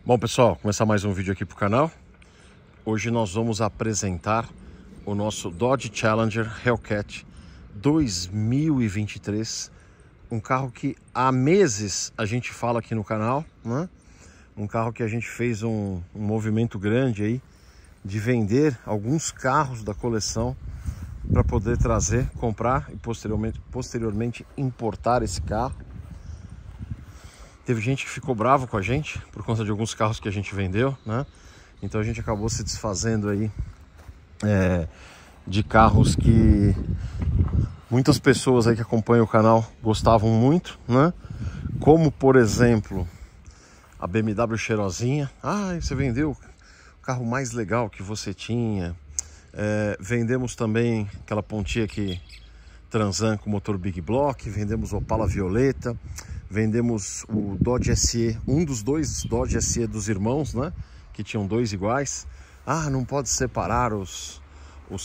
Bom, pessoal, começar mais um vídeo aqui pro canal. Hoje nós vamos apresentar o nosso Dodge Challenger Hellcat 2023, um carro que há meses a gente fala aqui no canal, né? Um carro que a gente fez um movimento grande aí de vender alguns carros da coleção para poder trazer, comprar e posteriormente importar esse carro. Teve gente que ficou bravo com a gente por conta de alguns carros que a gente vendeu, né? Então a gente acabou se desfazendo aí de carros que muitas pessoas aí que acompanham o canal gostavam muito, né? Como, por exemplo, a BMW cheirosinha. Ah, você vendeu o carro mais legal que você tinha. Vendemos também aquela pontinha aqui Transan com motor Big Block. Vendemos o Opala Violeta. Vendemos o Dodge SE, um dos dois Dodge SE dos irmãos, né? Que tinham dois iguais. Ah, não pode separar os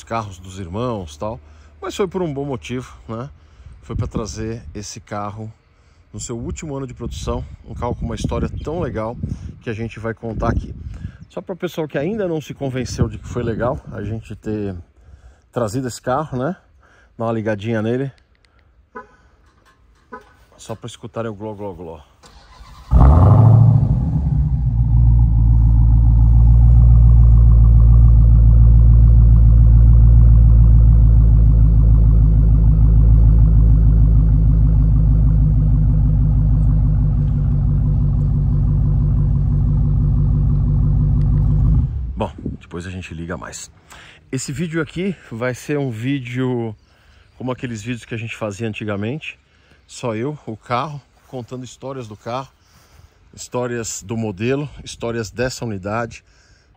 carros dos irmãos, tal. Mas foi por um bom motivo, né? Foi para trazer esse carro no seu último ano de produção. Um carro com uma história tão legal que a gente vai contar aqui. Só para o pessoal que ainda não se convenceu de que foi legal a gente ter trazido esse carro, né? Dá uma ligadinha nele. Só para escutarem o gló, gló, gló. Bom, depois a gente liga mais. Esse vídeo aqui vai ser um vídeo como aqueles vídeos que a gente fazia antigamente. Só eu, o carro, contando histórias do carro, histórias do modelo, histórias dessa unidade,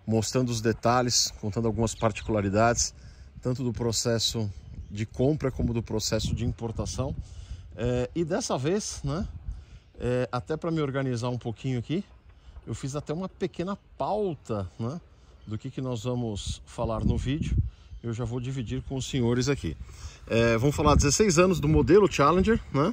mostrando os detalhes, contando algumas particularidades, tanto do processo de compra como do processo de importação. E dessa vez, né, até para me organizar um pouquinho aqui, eu fiz até uma pequena pauta, né, do que nós vamos falar no vídeo. Eu já vou dividir com os senhores aqui. Vamos falar 16 anos do modelo Challenger, né?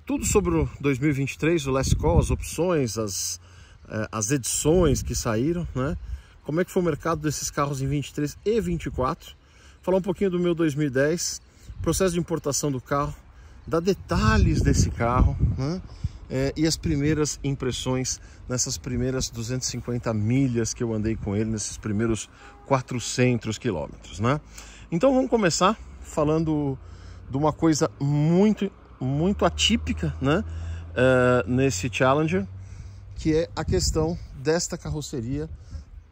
Tudo sobre o 2023, o Last Call, as opções, as edições que saíram, né? Como é que foi o mercado desses carros em 23 e 24. Falar um pouquinho do meu 2010, processo de importação do carro, dar detalhes desse carro, né? E as primeiras impressões nessas primeiras 250 milhas que eu andei com ele, nesses primeiros 400 quilômetros, né? Então vamos começar falando de uma coisa muito atípica, né? Nesse Challenger, que é a questão desta carroceria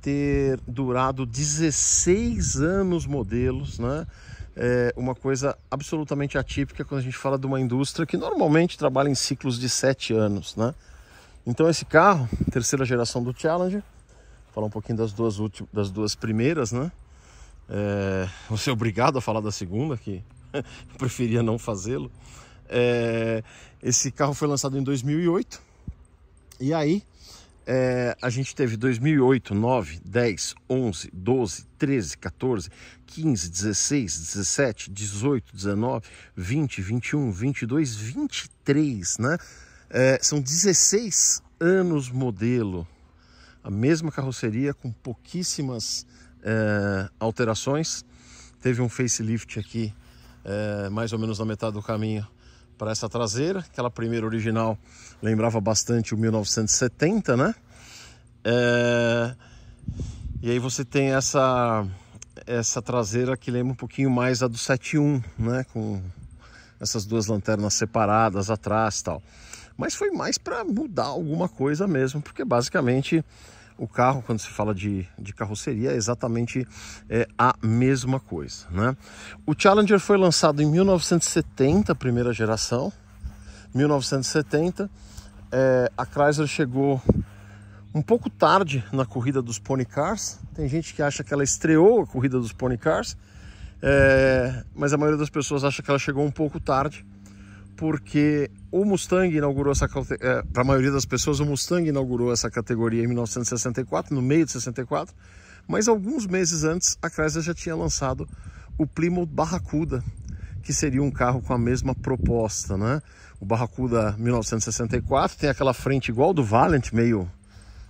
ter durado 16 anos modelos, né? Uma coisa absolutamente atípica quando a gente fala de uma indústria que normalmente trabalha em ciclos de 7 anos, né? Então esse carro, terceira geração do Challenger, falar um pouquinho das duas primeiras, né? Vou ser obrigado a falar da segunda, que eu preferia não fazê-lo. Esse carro foi lançado em 2008, e aí a gente teve 2008, 9, 10, 11, 12, 13, 14, 15, 16, 17, 18, 19, 20, 21, 22, 23, né? São 16 anos modelo, a mesma carroceria com pouquíssimas alterações. Teve um facelift aqui mais ou menos na metade do caminho para essa traseira. Aquela primeira original lembrava bastante o 1970, né? E aí você tem essa traseira que lembra um pouquinho mais a do 71, né? Com essas duas lanternas separadas atrás e tal. Mas foi mais para mudar alguma coisa mesmo, porque basicamente o carro, quando se fala de carroceria, é exatamente a mesma coisa, né? O Challenger foi lançado em 1970, primeira geração. 1970, a Chrysler chegou um pouco tarde na corrida dos Pony Cars. Tem gente que acha que ela estreou a corrida dos Pony Cars, mas a maioria das pessoas acha que ela chegou um pouco tarde, porque o Mustang inaugurou para a maioria das pessoas, o Mustang inaugurou essa categoria em 1964, no meio de 64, mas alguns meses antes a Chrysler já tinha lançado o Plymouth Barracuda, que seria um carro com a mesma proposta, né? o Barracuda 1964, tem aquela frente igual do Valiant, meio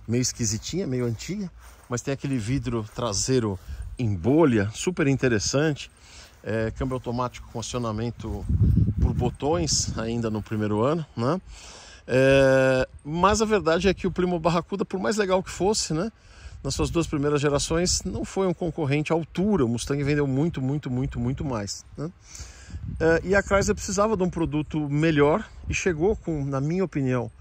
esquisitinha, meio antiga, mas tem aquele vidro traseiro em bolha, super interessante, câmbio automático com acionamento por botões ainda no primeiro ano, né? Mas a verdade é que o Plymouth Barracuda, por mais legal que fosse, né, nas suas duas primeiras gerações, não foi um concorrente à altura. O Mustang vendeu muito mais, né? E a Chrysler precisava de um produto melhor e chegou com, na minha opinião,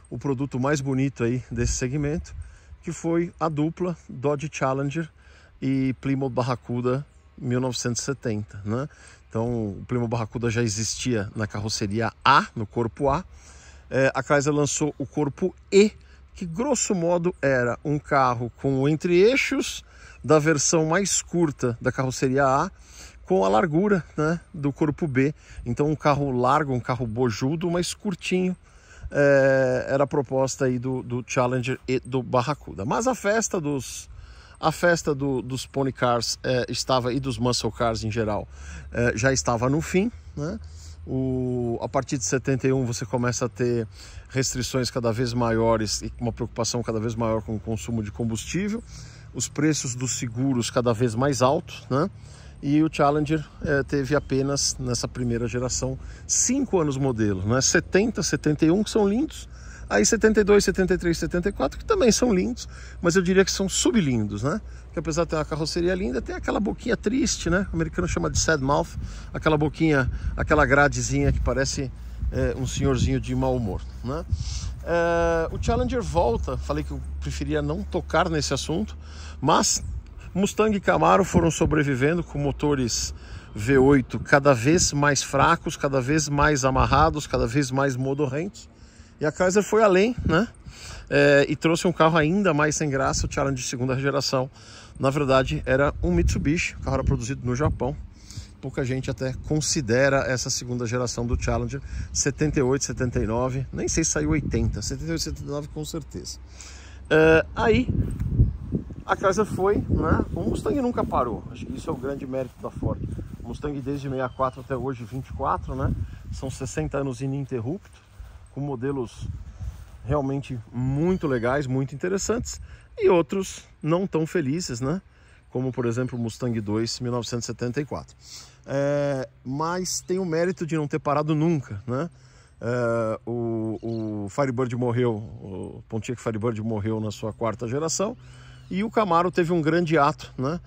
o produto mais bonito aí desse segmento, que foi a dupla Dodge Challenger e Plymouth Barracuda 1970, né? Então o Plymouth Barracuda já existia na carroceria A, no corpo A. A Chrysler lançou o corpo E, que grosso modo era um carro com o entre-eixos da versão mais curta da carroceria A, com a largura, né, do corpo B. Então um carro largo, um carro bojudo, mas curtinho, era a proposta aí do Challenger e do Barracuda. Mas a festa dos Pony Cars estava, e dos Muscle Cars em geral, já estava no fim, né? A partir de 71 você começa a ter restrições cada vez maiores e uma preocupação cada vez maior com o consumo de combustível, os preços dos seguros cada vez mais altos, né? E o Challenger teve apenas, nessa primeira geração, 5 anos modelo, né? 70, 71, que são lindos, aí 72, 73, 74, que também são lindos, mas eu diria que são sublindos, né? Que apesar de ter uma carroceria linda, tem aquela boquinha triste, né? O americano chama de sad mouth, aquela boquinha, aquela gradezinha que parece um senhorzinho de mau humor, né? O Challenger volta, falei que eu preferia não tocar nesse assunto, mas Mustang e Camaro foram sobrevivendo com motores V8 cada vez mais fracos, cada vez mais amarrados, cada vez mais modorrentos. E a Chrysler foi além, né? E trouxe um carro ainda mais sem graça, o Challenger de segunda geração. Na verdade, era um Mitsubishi, o carro era produzido no Japão. Pouca gente até considera essa segunda geração do Challenger, 78, 79, nem sei se saiu 80, 78, 79 com certeza. Aí a Chrysler foi, né? O Mustang nunca parou, acho que isso é o grande mérito da Ford. O Mustang desde 64 até hoje, 24, né? São 60 anos ininterruptos, com modelos realmente muito legais, muito interessantes, e outros não tão felizes, né? Como por exemplo o Mustang 2 1974. Mas tem o mérito de não ter parado nunca, né? O Firebird morreu, o Pontiac Firebird morreu na sua quarta geração, e o Camaro teve um grande ato, né?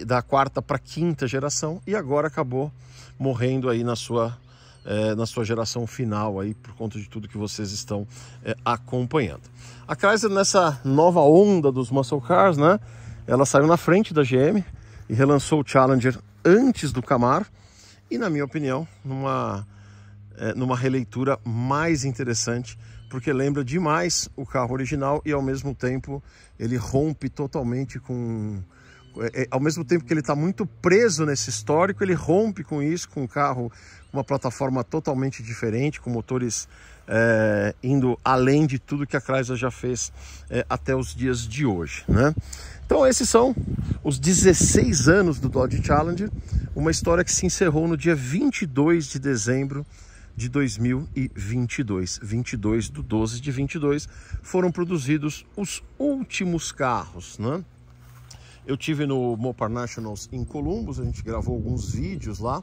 Da quarta para quinta geração, e agora acabou morrendo aí na sua geração final, aí, por conta de tudo que vocês estão acompanhando. A Chrysler, nessa nova onda dos Muscle Cars, né, ela saiu na frente da GM e relançou o Challenger antes do Camaro, e na minha opinião, numa releitura mais interessante, porque lembra demais o carro original e ao mesmo tempo ele rompe totalmente com... ao mesmo tempo que ele está muito preso nesse histórico, ele rompe com isso, com um carro, uma plataforma totalmente diferente, com motores indo além de tudo que a Chrysler já fez até os dias de hoje, né? Então esses são os 16 anos do Dodge Challenger, uma história que se encerrou no dia 22 de dezembro de 2022. 22 de 12 de 22 foram produzidos os últimos carros, né? Eu tive no Mopar Nationals em Columbus, a gente gravou alguns vídeos lá,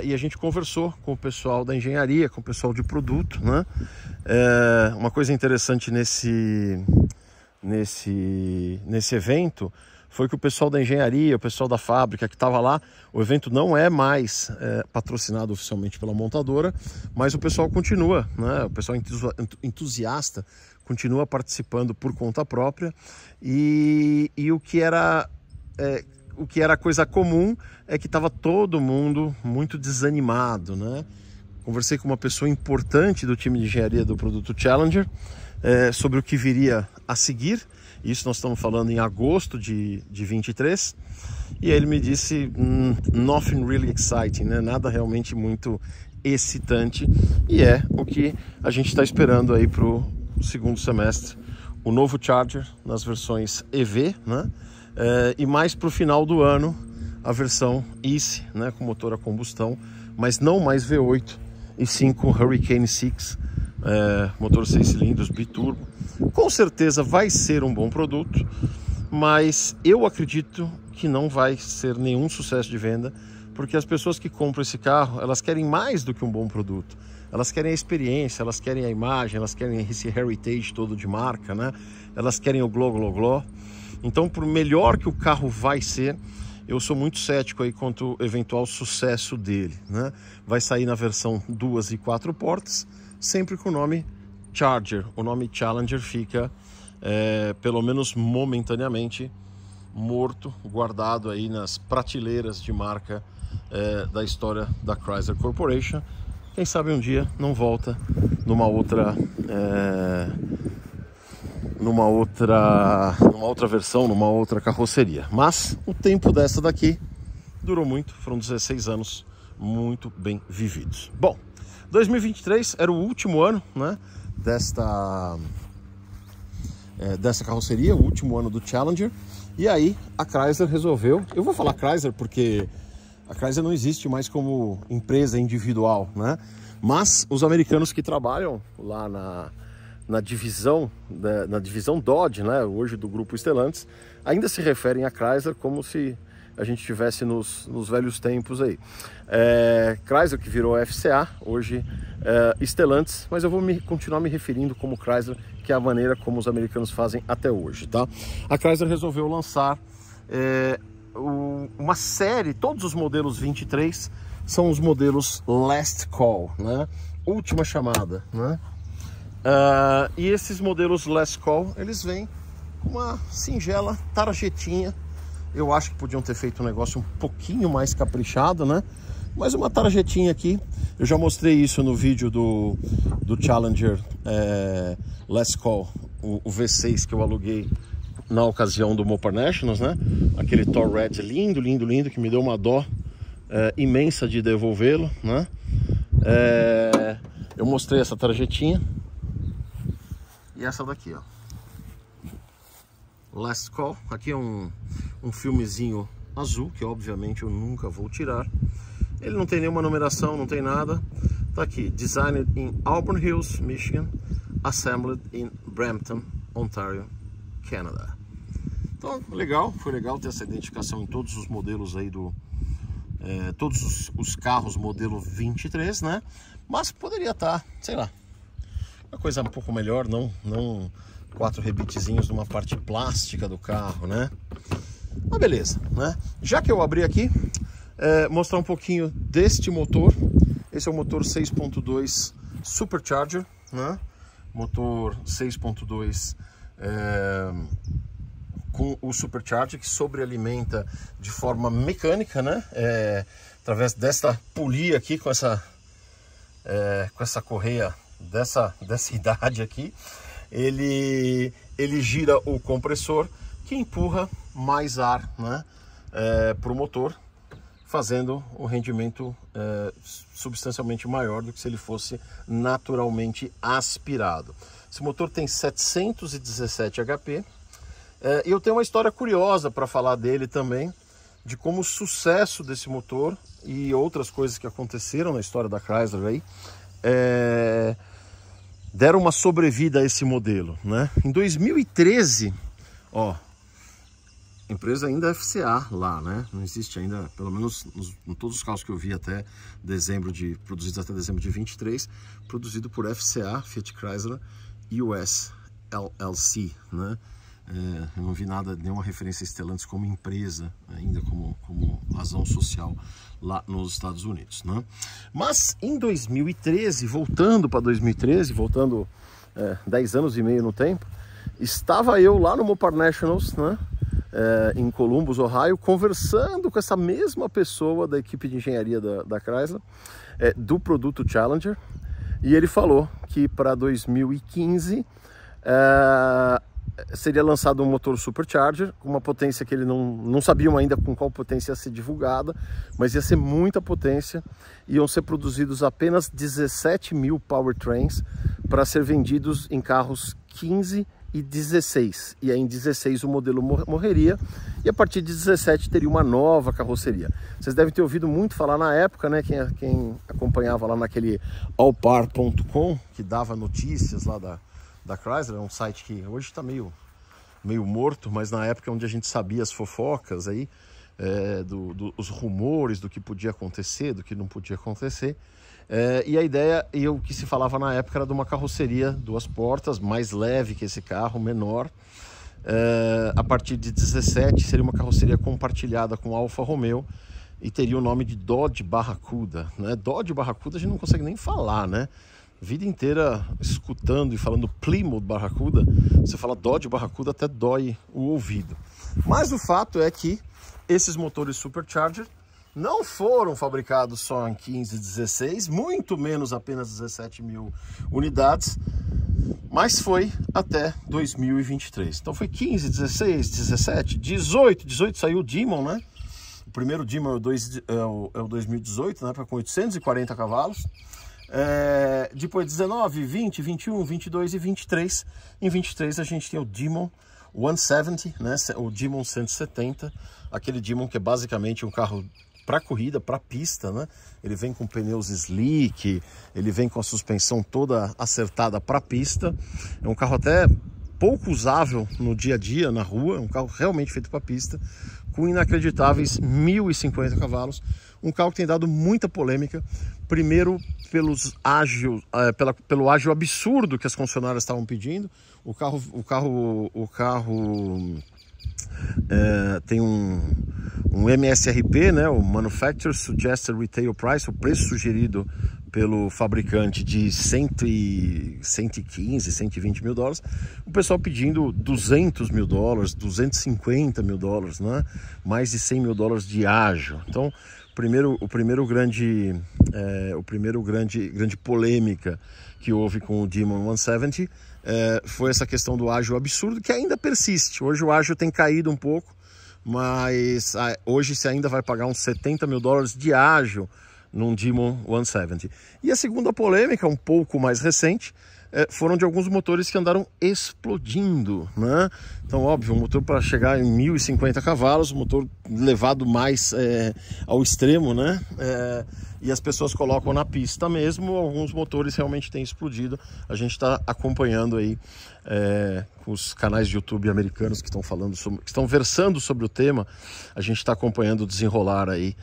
e a gente conversou com o pessoal da engenharia, com o pessoal de produto, né? Uma coisa interessante nesse evento foi que o pessoal da engenharia, o pessoal da fábrica que estava lá, o evento não é mais patrocinado oficialmente pela montadora, mas o pessoal continua, né? O pessoal entusiasta continua participando por conta própria, e o que era coisa comum é que estava todo mundo muito desanimado, né? Conversei com uma pessoa importante do time de engenharia do produto Challenger sobre o que viria a seguir. Isso nós estamos falando em agosto de 23, e aí ele me disse nothing really exciting, né? Nada realmente muito excitante, e é o que a gente está esperando aí para o segundo semestre, o novo Charger nas versões EV, né? E mais para o final do ano a versão ICE, né? Com motor a combustão, mas não mais V8, e sim com o Hurricane 6, motor 6 cilindros, biturbo. Com certeza vai ser um bom produto, mas eu acredito que não vai ser nenhum sucesso de venda, porque as pessoas que compram esse carro, elas querem mais do que um bom produto. Elas querem a experiência, elas querem a imagem, elas querem esse heritage todo de marca, né? Elas querem o glow. Então, por melhor que o carro vai ser, eu sou muito cético aí quanto ao eventual sucesso dele, né? Vai sair na versão 2 e 4 portas, sempre com o nome Charger. O nome Challenger fica, pelo menos momentaneamente, morto, guardado aí nas prateleiras de marca da história da Chrysler Corporation. Quem sabe um dia não volta numa outra versão, numa outra carroceria. Mas o tempo dessa daqui durou muito, foram 16 anos muito bem vividos. Bom, 2023 era o último ano, né, dessa carroceria, o último ano do Challenger. E aí a Chrysler resolveu, eu vou falar Chrysler porque a Chrysler não existe mais como empresa individual, né? Mas os americanos que trabalham lá na divisão Dodge, né, hoje do grupo Stellantis, ainda se referem a Chrysler como se a gente estivesse nos velhos tempos aí. Chrysler que virou FCA, hoje Stellantis, mas eu vou continuar me referindo como Chrysler, que é a maneira como os americanos fazem até hoje, tá? A Chrysler resolveu lançar uma série, todos os modelos 23 são os modelos Last Call, né? Última chamada, né? E esses modelos Last Call, eles vêm com uma singela tarjetinha. Eu acho que podiam ter feito um negócio um pouquinho mais caprichado, né? Mas uma tarjetinha aqui, eu já mostrei isso no vídeo do Challenger Last Call, o V6 que eu aluguei na ocasião do Mopar Nationals, né? Aquele Thor Red lindo, que me deu uma dó imensa de devolvê-lo, né? Eu mostrei essa tarjetinha e essa daqui, ó. Last Call, aqui é um filmezinho azul, que obviamente eu nunca vou tirar. Ele não tem nenhuma numeração, não tem nada. Tá aqui, designed in Auburn Hills, Michigan, assembled in Brampton, Ontario, Canada. Então, legal, foi legal ter essa identificação em todos os modelos aí todos os carros modelo 23, né? Mas poderia estar, sei lá, uma coisa um pouco melhor, não 4 rebitezinhos numa parte plástica do carro, né? Mas beleza, né? Já que eu abri aqui, mostrar um pouquinho deste motor. Esse é o motor 6.2 Supercharger, né? Motor 6.2 com o Supercharger, que sobrealimenta de forma mecânica, né? Através desta polia aqui, com essa correia dessa idade aqui. Ele gira o compressor, que empurra mais ar, né, para o motor, fazendo o rendimento substancialmente maior do que se ele fosse naturalmente aspirado. Esse motor tem 717 HP. E eu tenho uma história curiosa para falar dele também, de como o sucesso desse motor e outras coisas que aconteceram na história da Chrysler aí, deram uma sobrevida a esse modelo, né? Em 2013, ó, empresa ainda FCA lá, né? Não existe ainda, pelo menos em todos os carros que eu vi até produzidos até dezembro de 23, produzido por FCA, Fiat Chrysler US LLC, né? Eu não vi nenhuma referência a Stellantis como empresa ainda, como razão social lá nos Estados Unidos, né? Mas em 2013, voltando 10 anos e meio no tempo, estava eu lá no Mopar Nationals, né, em Columbus, Ohio, conversando com essa mesma pessoa da equipe de engenharia da Chrysler, do produto Challenger, e ele falou que para 2015 seria lançado um motor Supercharger com uma potência que ele não sabiam ainda com qual potência ia ser divulgada, mas ia ser muita potência. Iam ser produzidos apenas 17 mil powertrains para ser vendidos em carros 15 e 16. E aí em 16 o modelo morreria e a partir de 17 teria uma nova carroceria. Vocês devem ter ouvido muito falar na época, né? Quem acompanhava lá naquele allpar.com, que dava notícias lá da Chrysler, é um site que hoje está meio morto, mas na época é onde a gente sabia as fofocas aí, os rumores do que podia acontecer, do que não podia acontecer. E a ideia, e o que se falava na época, era de uma carroceria 2 portas, mais leve que esse carro, menor. A partir de 17 seria uma carroceria compartilhada com Alfa Romeo e teria o nome de Dodge Barracuda, né? Dodge Barracuda a gente não consegue nem falar, né? Vida inteira escutando e falando Plymouth Barracuda, você fala Dodge Barracuda até dói o ouvido. Mas o fato é que esses motores Supercharger não foram fabricados só em 15 e 16, muito menos apenas 17 mil unidades, mas foi até 2023. Então foi 15, 16, 17, 18. 18 saiu o Demon, né? O primeiro Demon é o 2018, né? Com 840 cavalos. Depois 19, 20, 21, 22 e 23. Em 23 a gente tem o Demon 170, né? O Demon 170, aquele Demon que é basicamente um carro para corrida, para pista, né? Ele vem com pneus slick, ele vem com a suspensão toda acertada para pista. É um carro até pouco usável no dia a dia, na rua, é um carro realmente feito para pista, com inacreditáveis 1050 cavalos. Um carro que tem dado muita polêmica, primeiro pelo ágio absurdo que as concessionárias estavam pedindo. O carro tem um MSRP, né, o Manufacturer Suggested Retail Price, o preço sugerido pelo fabricante de 115, 120 mil dólares, o pessoal pedindo 200 mil dólares, 250 mil dólares, né? Mais de 100 mil dólares de ágio. Então, o primeiro grande polêmica que houve com o Demon 170 foi essa questão do ágio absurdo, que ainda persiste. Hoje o ágio tem caído um pouco, mas hoje você ainda vai pagar uns 70 mil dólares de ágio num Demon 170. E a segunda polêmica, um pouco mais recente, foram de alguns motores que andaram explodindo, né? Então, óbvio, um motor para chegar em 1050 cavalos, um motor levado mais ao extremo, né? E as pessoas colocam na pista mesmo, alguns motores realmente têm explodido. A gente está acompanhando aí os canais de YouTube americanos que estão falando que estão versando sobre o tema. A gente está acompanhando o desenrolar aí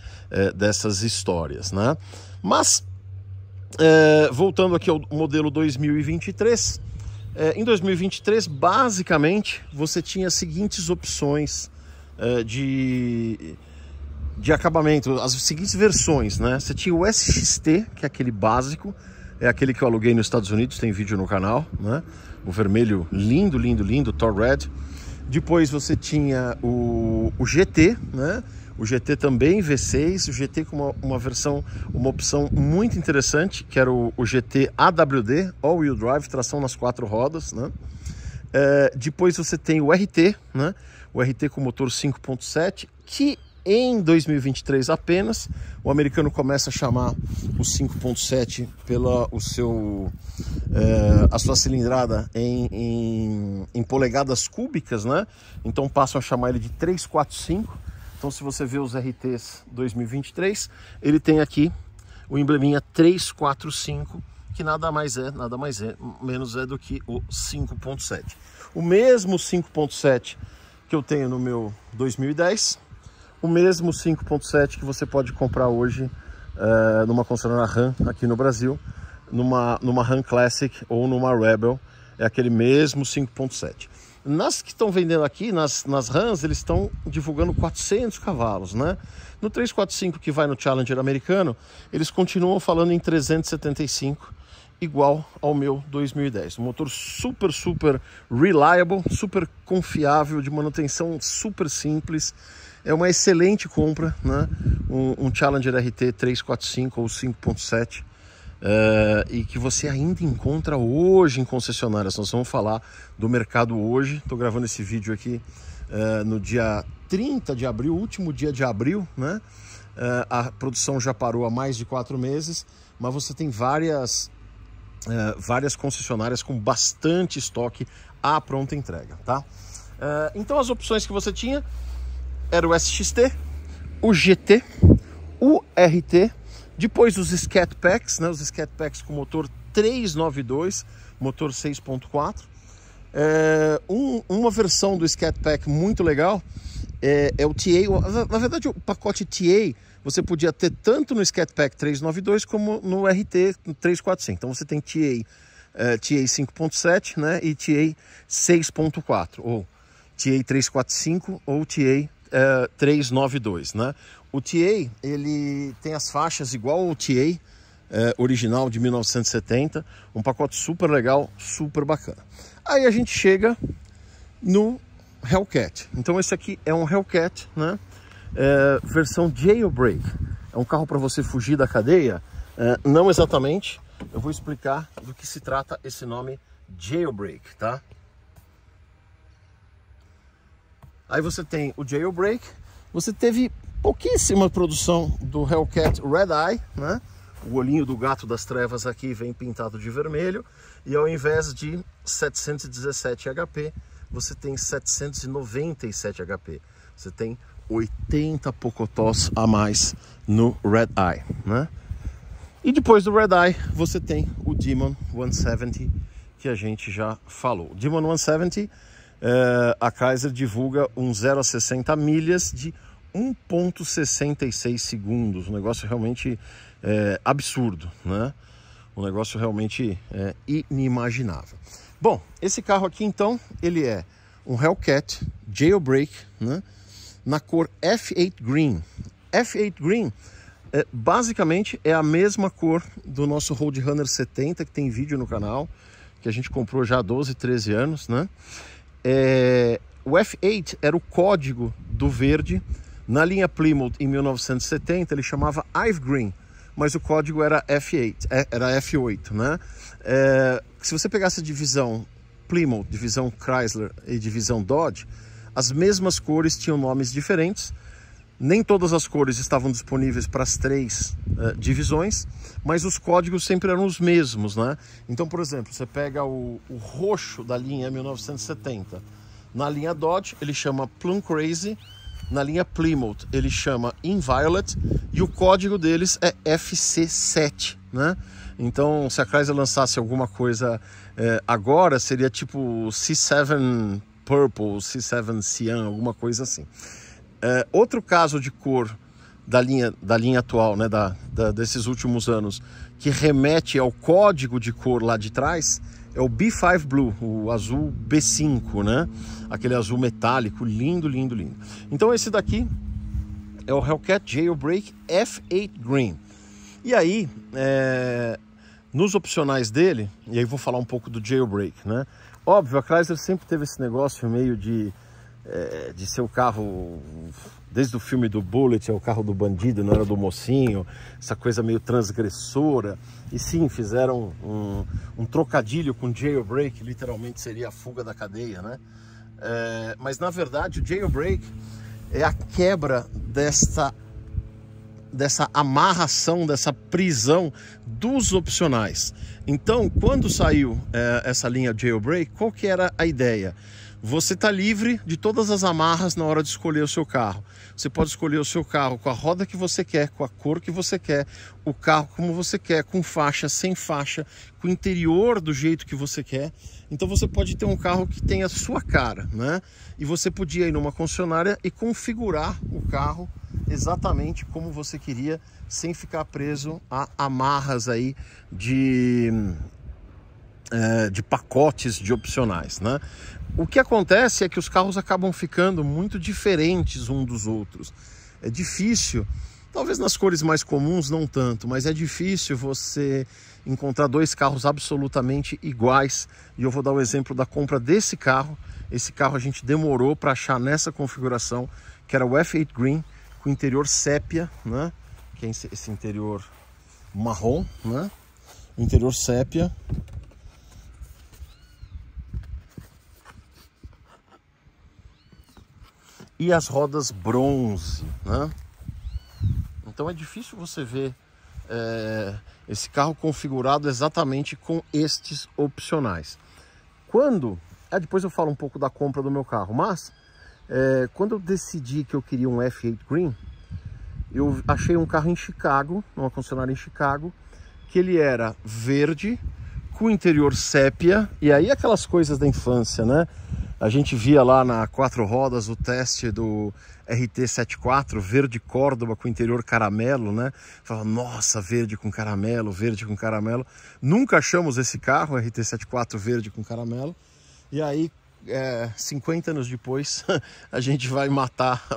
dessas histórias, né? Mas voltando aqui ao modelo 2023, em 2023 basicamente você tinha as seguintes opções de acabamento, as seguintes versões, né? Você tinha o SXT, que é aquele básico, é aquele que eu aluguei nos Estados Unidos, tem vídeo no canal, né? O vermelho lindo, lindo, lindo, Thor Red. Depois você tinha o GT, né? O GT também V6, o GT com uma opção muito interessante, que era o GT AWD, All Wheel Drive, tração nas 4 rodas, né? Depois você tem o RT, né? O RT com motor 5.7, que em 2023 apenas, o americano começa a chamar o 5.7 a sua cilindrada em polegadas cúbicas, né? Então passam a chamar ele de 345. Então, se você vê os RTs 2023, ele tem aqui o embleminha 345, que nada menos do que o 5.7. O mesmo 5.7 que eu tenho no meu 2010, o mesmo 5.7 que você pode comprar hoje numa concessionária Ram aqui no Brasil, numa Ram Classic ou numa Rebel, é aquele mesmo 5.7. Nas que estão vendendo aqui, nas Rams, eles estão divulgando 400 cavalos, né? No 345 que vai no Challenger americano, eles continuam falando em 375, igual ao meu 2010. Um motor super, super reliable, super confiável, de manutenção super simples. É uma excelente compra, né? Um Challenger RT 345 ou 5.7. E que você ainda encontra hoje em concessionárias. Nós vamos falar do mercado hoje. Estou gravando esse vídeo aqui no dia 30 de abril, último dia de abril, né? A produção já parou há mais de 4 meses, mas você tem várias várias concessionárias com bastante estoque à pronta entrega, tá? Então as opções que você tinha era o SXT, o GT, o RT, depois os Scat Packs, né? Os Scat Packs com motor 392, motor 6.4. Uma versão do Scat Pack muito legal é o TA. Na verdade, o pacote TA você podia ter tanto no Scat Pack 392 como no RT 345. Então você tem TA 5.7, né, e TA 6.4, ou TA 345 ou TA 392, né? O TA, ele tem as faixas igual ao TA original de 1970, um pacote super legal, super bacana. Aí a gente chega no Hellcat. Então esse aqui é um Hellcat, né? Versão Jailbreak. É um carro para você fugir da cadeia? Não exatamente. Eu vou explicar do que se trata esse nome Jailbreak, tá? Aí você tem o Jailbreak. Você teve pouquíssima produção do Hellcat Red Eye, né? O olhinho do gato das trevas aqui vem pintado de vermelho. E ao invés de 717 HP, você tem 797 HP. Você tem 80 pocotós a mais no Red Eye, né? E depois do Red Eye, você tem o Demon 170, que a gente já falou. O Demon 170, a Chrysler divulga um 0 a 60 milhas de 1,66 segundos. Um negócio realmente absurdo, né? Um negócio realmente inimaginável. Bom, esse carro aqui então, ele é um Hellcat Jailbreak, né? Na cor F8 Green. F8 Green basicamente é a mesma cor do nosso Roadrunner 70, que tem vídeo no canal, que a gente comprou já há 12, 13 anos, né? O F8 era o código do verde. Na linha Plymouth em 1970 ele chamava Ive Green, mas o código era F8, né? Se você pegasse a divisão Plymouth, divisão Chrysler e divisão Dodge, as mesmas cores tinham nomes diferentes. Nem todas as cores estavam disponíveis para as três divisões, mas os códigos sempre eram os mesmos, né? Então, por exemplo, você pega o roxo da linha 1970. Na linha Dodge, ele chama Plum Crazy. Na linha Plymouth, ele chama Inviolate. E o código deles é FC7, né? Então, se a Chrysler lançasse alguma coisa agora, seria tipo C7 Purple, C7 Cyan, alguma coisa assim. Outro caso de cor da linha atual, né, desses últimos anos, que remete ao código de cor lá de trás, é o B5 Blue, o azul B5, né? Aquele azul metálico, lindo, lindo, lindo. Então esse daqui é o Hellcat Jailbreak F8 Green. E aí, nos opcionais dele, e aí vou falar um pouco do Jailbreak, né? Óbvio, a Chrysler sempre teve esse negócio meio de ser o carro, desde o filme do Bullet, é o carro do bandido, não era do mocinho, essa coisa meio transgressora. E sim, fizeram um trocadilho com Jailbreak, literalmente seria a fuga da cadeia, né? Mas na verdade o Jailbreak é a quebra dessa amarração, dessa prisão dos opcionais. Então, quando saiu essa linha Jailbreak, qual que era a ideia? Você está livre de todas as amarras na hora de escolher o seu carro. Você pode escolher o seu carro com a roda que você quer, com a cor que você quer, o carro como você quer, com faixa, sem faixa, com o interior do jeito que você quer. Então você pode ter um carro que tenha a sua cara, né? E você podia ir numa concessionária e configurar o carro exatamente como você queria, sem ficar preso a amarras aí de pacotes de opcionais, né? O que acontece é que os carros acabam ficando muito diferentes uns dos outros. É difícil, talvez nas cores mais comuns não tanto, mas é difícil você encontrar dois carros absolutamente iguais. E eu vou dar o exemplo da compra desse carro. Esse carro a gente demorou para achar nessa configuração, que era o F8 Green, com interior sépia, né? Que é esse interior marrom, né? Interior sépia. E as rodas bronze, né? Então é difícil você ver esse carro configurado exatamente com estes opcionais. Depois eu falo um pouco da compra do meu carro, mas quando eu decidi que eu queria um F8 Green, eu achei um carro em Chicago, numa concessionária em Chicago, que ele era verde, com interior sépia, e aí aquelas coisas da infância, né? A gente via lá na 4 rodas o teste do RT74, verde Córdoba com interior caramelo, né? Falava, nossa, verde com caramelo, verde com caramelo. Nunca achamos esse carro, RT74 verde com caramelo. E aí, 50 anos depois, a gente vai matar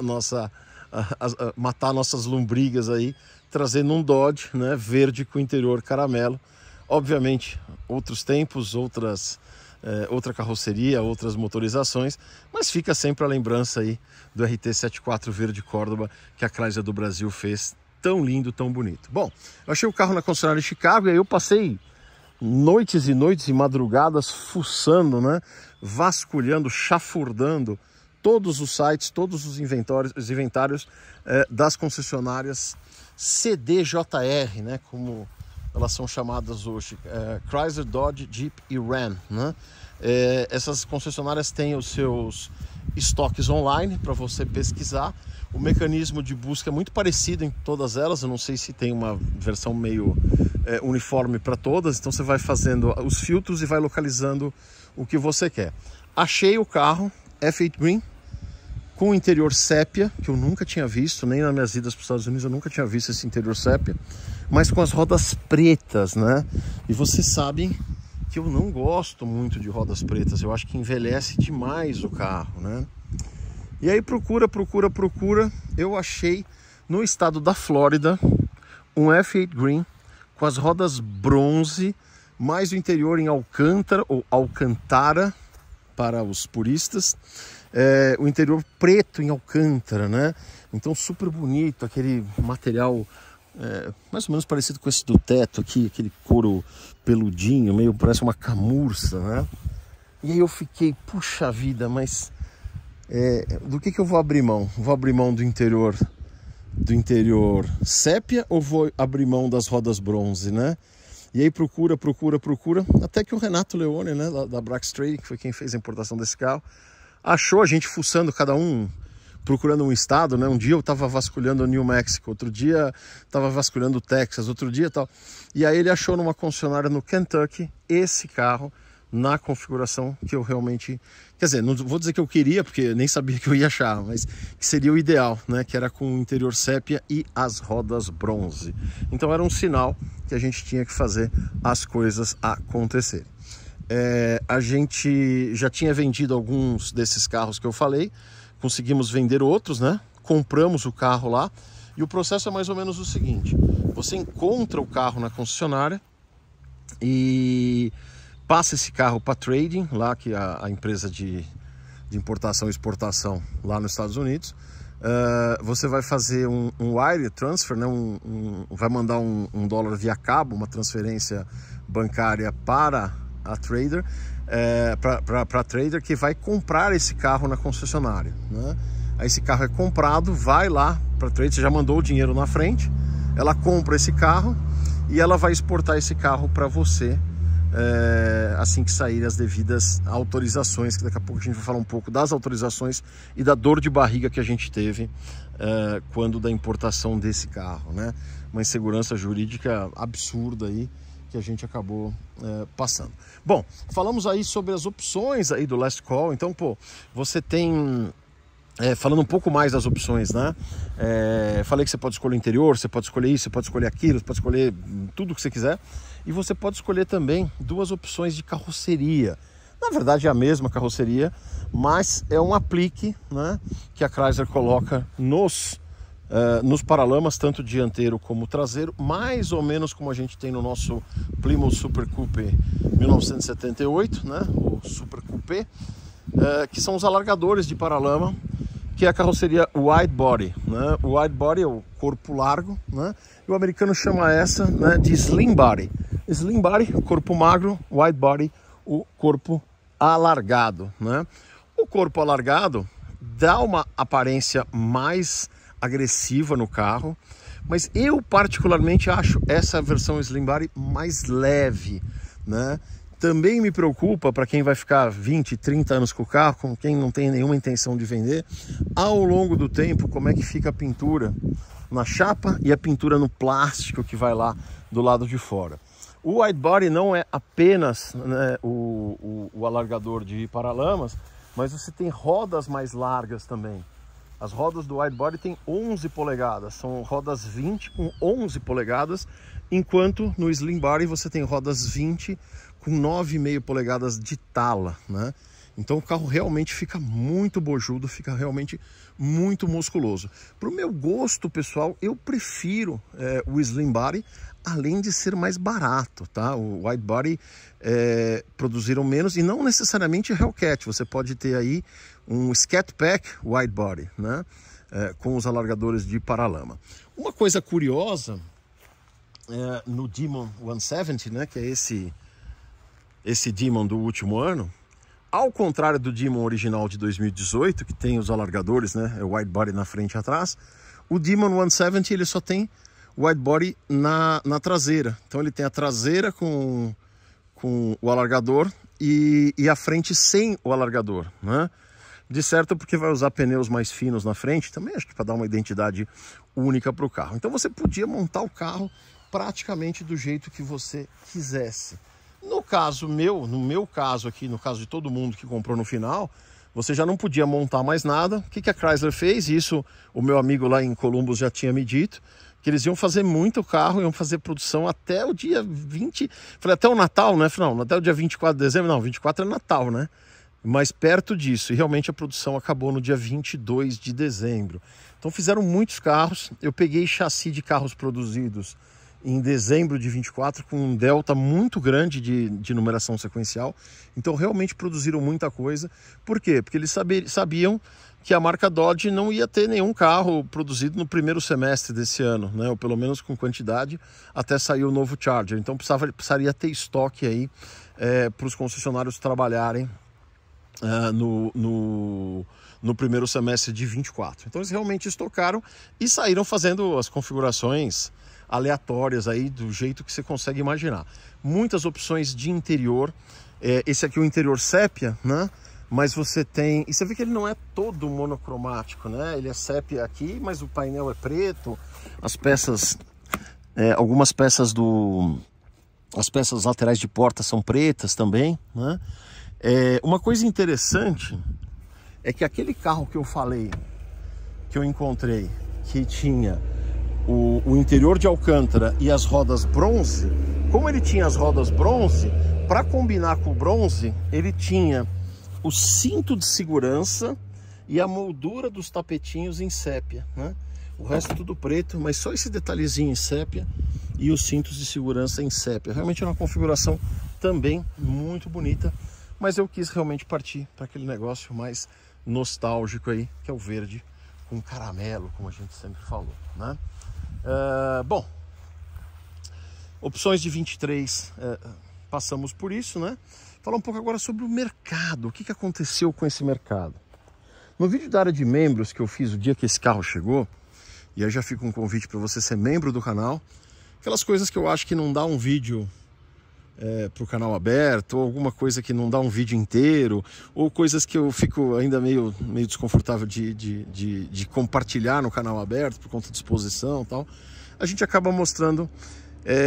matar nossas lombrigas aí, trazendo um Dodge, né, verde com interior caramelo. Obviamente, outros tempos, outra carroceria, outras motorizações, mas fica sempre a lembrança aí do RT74 verde Córdoba que a Chrysler do Brasil fez, tão lindo, tão bonito. Bom, eu achei o carro na concessionária de Chicago e aí eu passei noites e noites e madrugadas fuçando, né, vasculhando, chafurdando todos os sites, todos os inventários das concessionárias CDJR, né, como elas são chamadas hoje, Chrysler, Dodge, Jeep e Ram, né? Essas concessionárias têm os seus estoques online para você pesquisar. O mecanismo de busca é muito parecido em todas elas, eu não sei se tem uma versão meio uniforme para todas, então você vai fazendo os filtros e vai localizando o que você quer. Achei o carro F8 Green, com interior sépia, que eu nunca tinha visto, nem nas minhas idas para os Estados Unidos eu nunca tinha visto esse interior sépia, mas com as rodas pretas, né? E vocês sabem que eu não gosto muito de rodas pretas, eu acho que envelhece demais o carro, né? E aí procura, eu achei no estado da Flórida um F8 Green com as rodas bronze, mais o interior em Alcântara ou Alcantara para os puristas. O interior preto em Alcântara, né? Então super bonito, aquele material mais ou menos parecido com esse do teto aqui, aquele couro peludinho, meio parece uma camurça, né? E aí eu fiquei, puxa vida, mas do que eu vou abrir mão? Vou abrir mão do interior sépia ou vou abrir mão das rodas bronze, né? E aí procura, até que o Renato Leone, né, da Brax Trading, que foi quem fez a importação desse carro, achou a gente fuçando, cada um procurando um estado, né? Um dia eu estava vasculhando o New Mexico, outro dia estava vasculhando o Texas, outro dia tal. E aí ele achou numa concessionária no Kentucky esse carro na configuração que eu realmente... Quer dizer, não vou dizer que eu queria, porque eu nem sabia que eu ia achar, mas que seria o ideal, né? Que era com o interior sépia e as rodas bronze. Então era um sinal que a gente tinha que fazer as coisas acontecerem. A gente já tinha vendido alguns desses carros que eu falei, conseguimos vender outros, né? Compramos o carro lá e o processo é mais ou menos o seguinte: você encontra o carro na concessionária e passa esse carro para trading, lá que a empresa de importação e exportação lá nos Estados Unidos. Você vai fazer um wire transfer, né? Vai mandar um dólar via cabo, uma transferência bancária para a trader, para a trader que vai comprar esse carro na concessionária, né? Aí esse carro é comprado, vai lá para a trader, você já mandou o dinheiro na frente, ela compra esse carro e ela vai exportar esse carro para você assim que saírem as devidas autorizações, que daqui a pouco a gente vai falar um pouco das autorizações e da dor de barriga que a gente teve quando da importação desse carro, né? Uma insegurança jurídica absurda aí que a gente acabou passando. Bom, falamos aí sobre as opções aí do Last Call. Então, pô, você tem... falando um pouco mais das opções, né? Falei que você pode escolher o interior, você pode escolher isso, você pode escolher aquilo, você pode escolher tudo que você quiser. E você pode escolher também duas opções de carroceria. Na verdade é a mesma carroceria, mas é um aplique, né, que a Chrysler coloca nos paralamas, tanto dianteiro como traseiro, mais ou menos como a gente tem no nosso Plymouth Super Coupe 1978, né, o Super Coupe, que são os alargadores de paralama, que é a carroceria wide body, né? O wide body é o corpo largo, né? E o americano chama essa, né, de slim body. Slim body, corpo magro, wide body, o corpo alargado, né? O corpo alargado dá uma aparência mais agressiva no carro, Mas eu particularmente acho essa versão Slim Body mais leve, né? Também me preocupa para quem vai ficar 20, 30 anos com o carro, com quem não tem nenhuma intenção de vender, ao longo do tempo, como é que fica a pintura na chapa e a pintura no plástico que vai lá do lado de fora. O wide body não é apenas, né, o alargador de paralamas, mas você tem rodas mais largas também. As rodas do wide body tem 11 polegadas, são rodas 20 com 11 polegadas, enquanto no slim body você tem rodas 20 com 9,5 polegadas de tala, né? Então o carro realmente fica muito bojudo, fica realmente muito musculoso. Para o meu gosto pessoal, eu prefiro o slim body, além de ser mais barato, tá? O wide body produziram menos e não necessariamente Hellcat. Você pode ter aí um Scat Pack wide body, né? Com os alargadores de paralama. Uma coisa curiosa no Demon 170, né? Que é esse Demon do último ano. Ao contrário do Demon original de 2018, que tem os alargadores, né, o wide body na frente e atrás, o Demon 170 ele só tem wide body na traseira. Então ele tem a traseira com o alargador e a frente sem o alargador, né? De certo, porque vai usar pneus mais finos na frente, também acho que para dar uma identidade única para o carro. Então você podia montar o carro praticamente do jeito que você quisesse. No caso meu, no meu caso aqui, no caso de todo mundo que comprou no final, você já não podia montar mais nada. O que a Chrysler fez? Isso o meu amigo lá em Columbus já tinha me dito, que eles iam fazer muito carro, iam fazer produção até o dia 20, falei até o Natal, né? Não, até o dia 24 de dezembro, não, 24 é Natal, né? Mas perto disso, e realmente a produção acabou no dia 22 de dezembro. Então fizeram muitos carros, eu peguei chassi de carros produzidos em dezembro de 24, com um delta muito grande de numeração sequencial. Então realmente produziram muita coisa. Por quê? Porque eles sabiam que a marca Dodge não ia ter nenhum carro produzido no primeiro semestre desse ano, né? Ou pelo menos com quantidade, até sair o novo Charger. Então precisaria ter estoque aí para os concessionários trabalharem no primeiro semestre de 24. Então eles realmente estocaram e saíram fazendo as configurações aleatórias aí, do jeito que você consegue imaginar. Muitas opções de interior. Esse aqui é o interior sépia, né? Mas você tem... E você vê que ele não é todo monocromático, né? Ele é sépia aqui, mas o painel é preto. As peças... algumas peças as peças laterais de porta são pretas também, né? Uma coisa interessante é que aquele carro que eu falei, que eu encontrei, que tinha o interior de alcântara e as rodas bronze, como ele tinha as rodas bronze, para combinar com o bronze, ele tinha o cinto de segurança e a moldura dos tapetinhos em sépia, né? O resto tudo preto, mas só esse detalhezinho em sépia e os cintos de segurança em sépia. Realmente é uma configuração também muito bonita, mas eu quis realmente partir para aquele negócio mais nostálgico aí, que é o verde com caramelo, como a gente sempre falou, né? Bom, opções de 23, passamos por isso, né? Falar um pouco agora sobre o mercado, o que aconteceu com esse mercado. No vídeo da área de membros que eu fiz o dia que esse carro chegou, e aí já fica um convite para você ser membro do canal, aquelas coisas que eu acho que não dá um vídeo para o canal aberto, ou alguma coisa que não dá um vídeo inteiro, ou coisas que eu fico ainda meio desconfortável de compartilhar no canal aberto por conta de exposição e tal, a gente acaba mostrando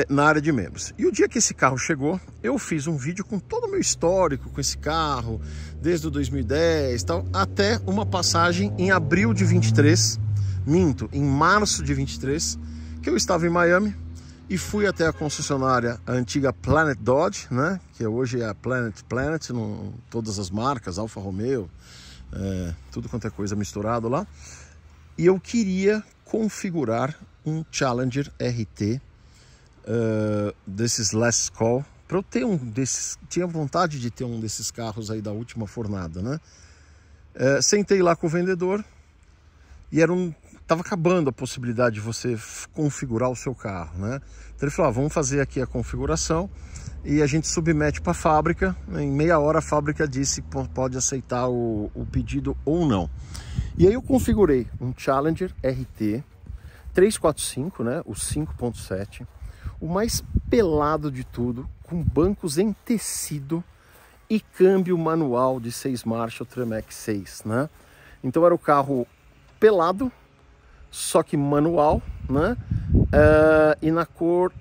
na área de membros. E o dia que esse carro chegou, eu fiz um vídeo com todo o meu histórico com esse carro, desde o 2010 e tal, até uma passagem em abril de 23, em março de 23, que eu estava em Miami, e fui até a concessionária, a antiga Planet Dodge, né? Que hoje é a Planet, todas as marcas, Alfa Romeo, tudo quanto é coisa misturado lá. E eu queria configurar um Challenger RT desses Last Call, para eu ter um desses. Tinha vontade de ter um desses carros aí da última fornada, né? Sentei lá com o vendedor e estava acabando a possibilidade de você configurar o seu carro, né? Então ele falou, vamos fazer aqui a configuração e a gente submete para a fábrica. Em meia hora a fábrica disse que pode aceitar o pedido ou não. E aí eu configurei um Challenger RT 345, né? O 5.7, o mais pelado de tudo, com bancos em tecido e câmbio manual de 6 marchas, o Tremec 6, né? Então era o carro pelado, só que manual, né? E na cor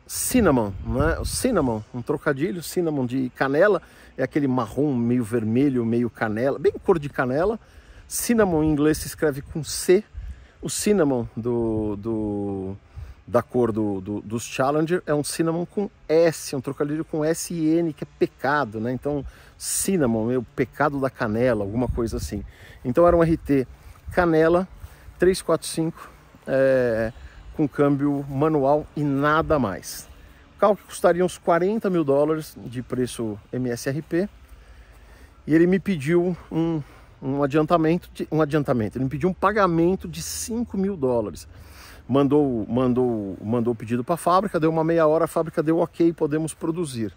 cinnamon, né? O cinnamon, um trocadilho, cinnamon de canela, é aquele marrom meio vermelho, meio canela, bem cor de canela. Cinnamon em inglês se escreve com C. O cinnamon da cor dos Challenger é um cinnamon com S, um trocadilho com S-I-N, que é pecado, né? Então, cinnamon é o pecado da canela, alguma coisa assim. Então era um RT canela, 345, com câmbio manual e nada mais. O carro que custaria uns 40 mil dólares de preço MSRP, e ele me pediu um adiantamento, ele me pediu um pagamento de 5 mil dólares. Mandou o pedido para a fábrica, deu uma meia hora, a fábrica deu ok, podemos produzir.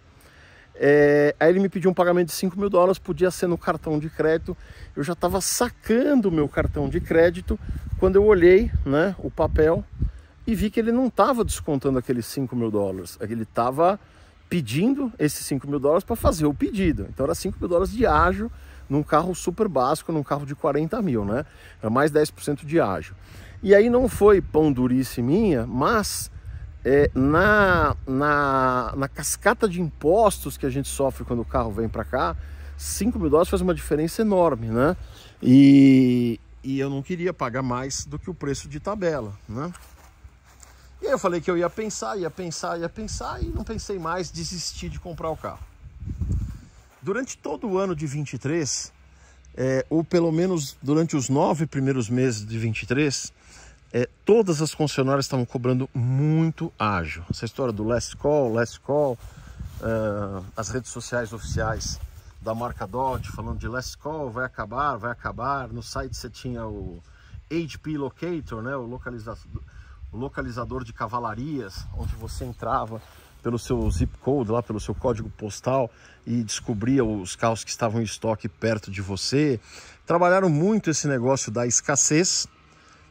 Aí ele me pediu um pagamento de 5 mil dólares, podia ser no cartão de crédito. Eu já estava sacando o meu cartão de crédito quando eu olhei, né, o papel e vi que ele não estava descontando aqueles 5 mil dólares. Ele estava pedindo esses 5 mil dólares para fazer o pedido. Então era 5 mil dólares de ágio num carro super básico, num carro de 40 mil, né? Era mais 10% de ágio. E aí não foi pão durice minha, mas na cascata de impostos que a gente sofre quando o carro vem para cá, 5 mil dólares faz uma diferença enorme, né? E eu não queria pagar mais do que o preço de tabela, né? E aí eu falei que eu ia pensar e não pensei mais, desisti de comprar o carro. Durante todo o ano de 23, ou pelo menos durante os 9 primeiros meses de 23, todas as concessionárias estavam cobrando muito ágio. Essa história do last call, as redes sociais oficiais da marca Dodge falando de last call, vai acabar. No site você tinha o HP Locator, né, o localizador de cavalarias, onde você entrava pelo seu zip code, lá pelo seu código postal, e descobria os carros que estavam em estoque perto de você. Trabalharam muito esse negócio da escassez,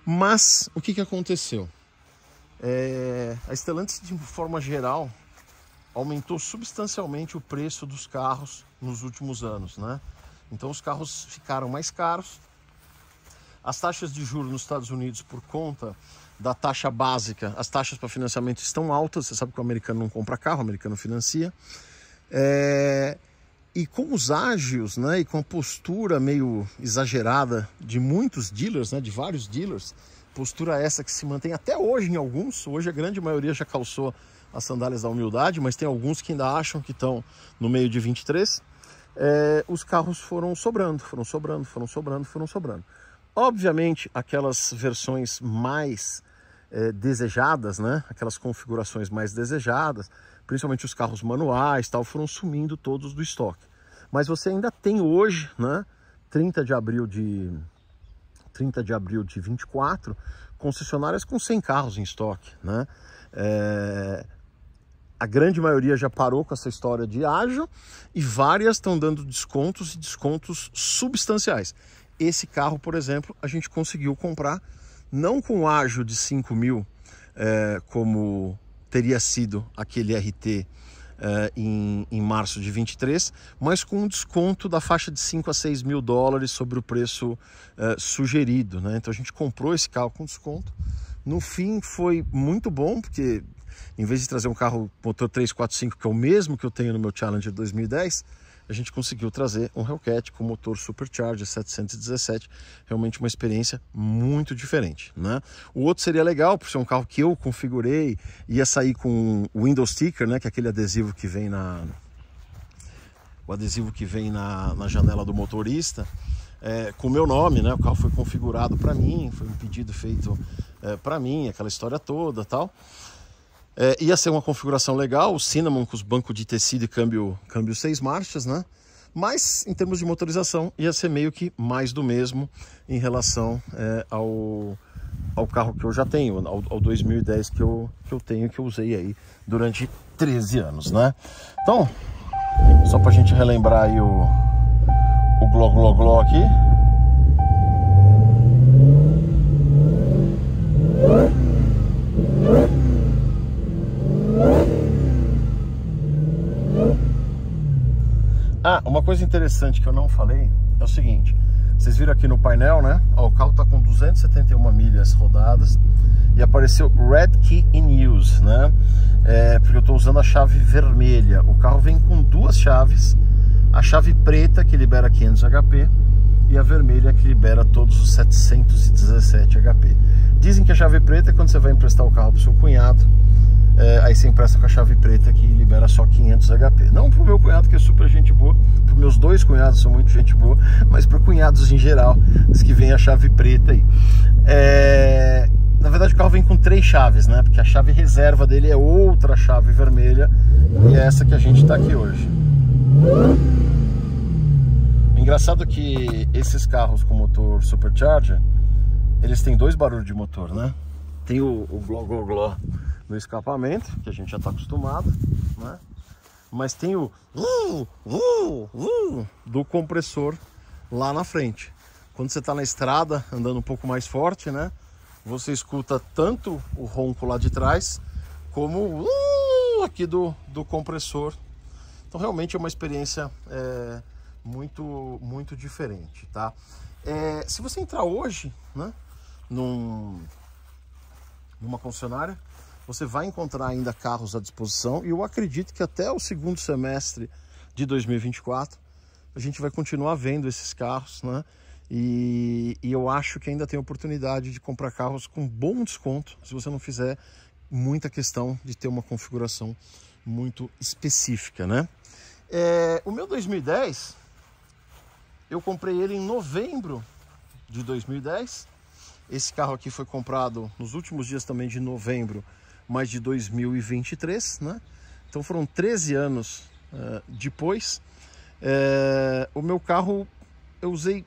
mas o que aconteceu? A Stellantis, de forma geral, aumentou substancialmente o preço dos carros nos últimos anos, né? Então os carros ficaram mais caros. As taxas de juros nos Estados Unidos, por conta da taxa básica, as taxas para financiamento estão altas. Você sabe que o americano não compra carro, o americano financia. E com os ágios, né, e com a postura meio exagerada de muitos dealers, né, de vários dealers, postura essa que se mantém até hoje em alguns. Hoje a grande maioria já calçou as sandálias da humildade, mas tem alguns que ainda acham que estão no meio de 23. Os carros foram sobrando. Obviamente, aquelas versões mais desejadas, né? Aquelas configurações mais desejadas, principalmente os carros manuais, tal, foram sumindo todos do estoque. Mas você ainda tem hoje, né, 30 de abril de 24, concessionárias com 100 carros em estoque, né? A grande maioria já parou com essa história de ágio e várias estão dando descontos e descontos substanciais. Esse carro, por exemplo, a gente conseguiu comprar não com ágio de 5 mil, como teria sido aquele RT em março de 23, mas com um desconto da faixa de 5 a 6 mil dólares sobre o preço sugerido, né? Então a gente comprou esse carro com desconto. No fim foi muito bom, porque em vez de trazer um carro motor 345, que é o mesmo que eu tenho no meu Challenger 2010, a gente conseguiu trazer um Hellcat com motor Supercharger 717, realmente uma experiência muito diferente, né? O outro seria legal, por ser um carro que eu configurei, ia sair com o Window Sticker, né, que é aquele adesivo que vem na janela do motorista, com o meu nome, né? O carro foi configurado para mim, foi um pedido feito para mim, aquela história toda, tal. Ia ser uma configuração legal, o Cinnamon com os bancos de tecido e câmbio 6 marchas, né? Mas em termos de motorização ia ser meio que mais do mesmo em relação ao carro que eu já tenho, ao 2010 que eu tenho, que eu usei aí durante 13 anos, né? Então, só pra gente relembrar aí o gló aqui. uma coisa interessante que eu não falei é o seguinte. Vocês viram aqui no painel, né? Ó, o carro está com 271 milhas rodadas e apareceu Red Key in Use, né? Porque eu estou usando a chave vermelha. O carro vem com duas chaves, a chave preta que libera 500 HP e a vermelha que libera todos os 717 HP. Dizem que a chave preta é quando você vai emprestar o carro para o seu cunhado, aí você empresta com a chave preta que libera só 500 HP. Não pro meu cunhado, que é super gente boa, pro meus dois cunhados são muito gente boa, mas para cunhados em geral, diz que vem a chave preta aí. Na verdade o carro vem com 3 chaves, né? Porque a chave reserva dele é outra chave vermelha e é essa que a gente está aqui hoje. Engraçado que esses carros com motor Supercharger, eles têm 2 barulhos de motor, né? Tem o gló no escapamento, que a gente já está acostumado, né? Mas tem o do compressor lá na frente. Quando você está na estrada, andando um pouco mais forte, né? Você escuta tanto o ronco lá de trás, como aqui do compressor. Então realmente é uma experiência muito diferente, tá? Se você entrar hoje, né, numa concessionária, você vai encontrar ainda carros à disposição e eu acredito que até o segundo semestre de 2024 a gente vai continuar vendo esses carros, né? E eu acho que ainda tem oportunidade de comprar carros com bom desconto, se você não fizer muita questão de ter uma configuração muito específica, né? O meu 2010, eu comprei ele em novembro de 2010. Esse carro aqui foi comprado nos últimos dias também de novembro, mas de 2023, né? Então foram 13 anos depois. O meu carro, eu usei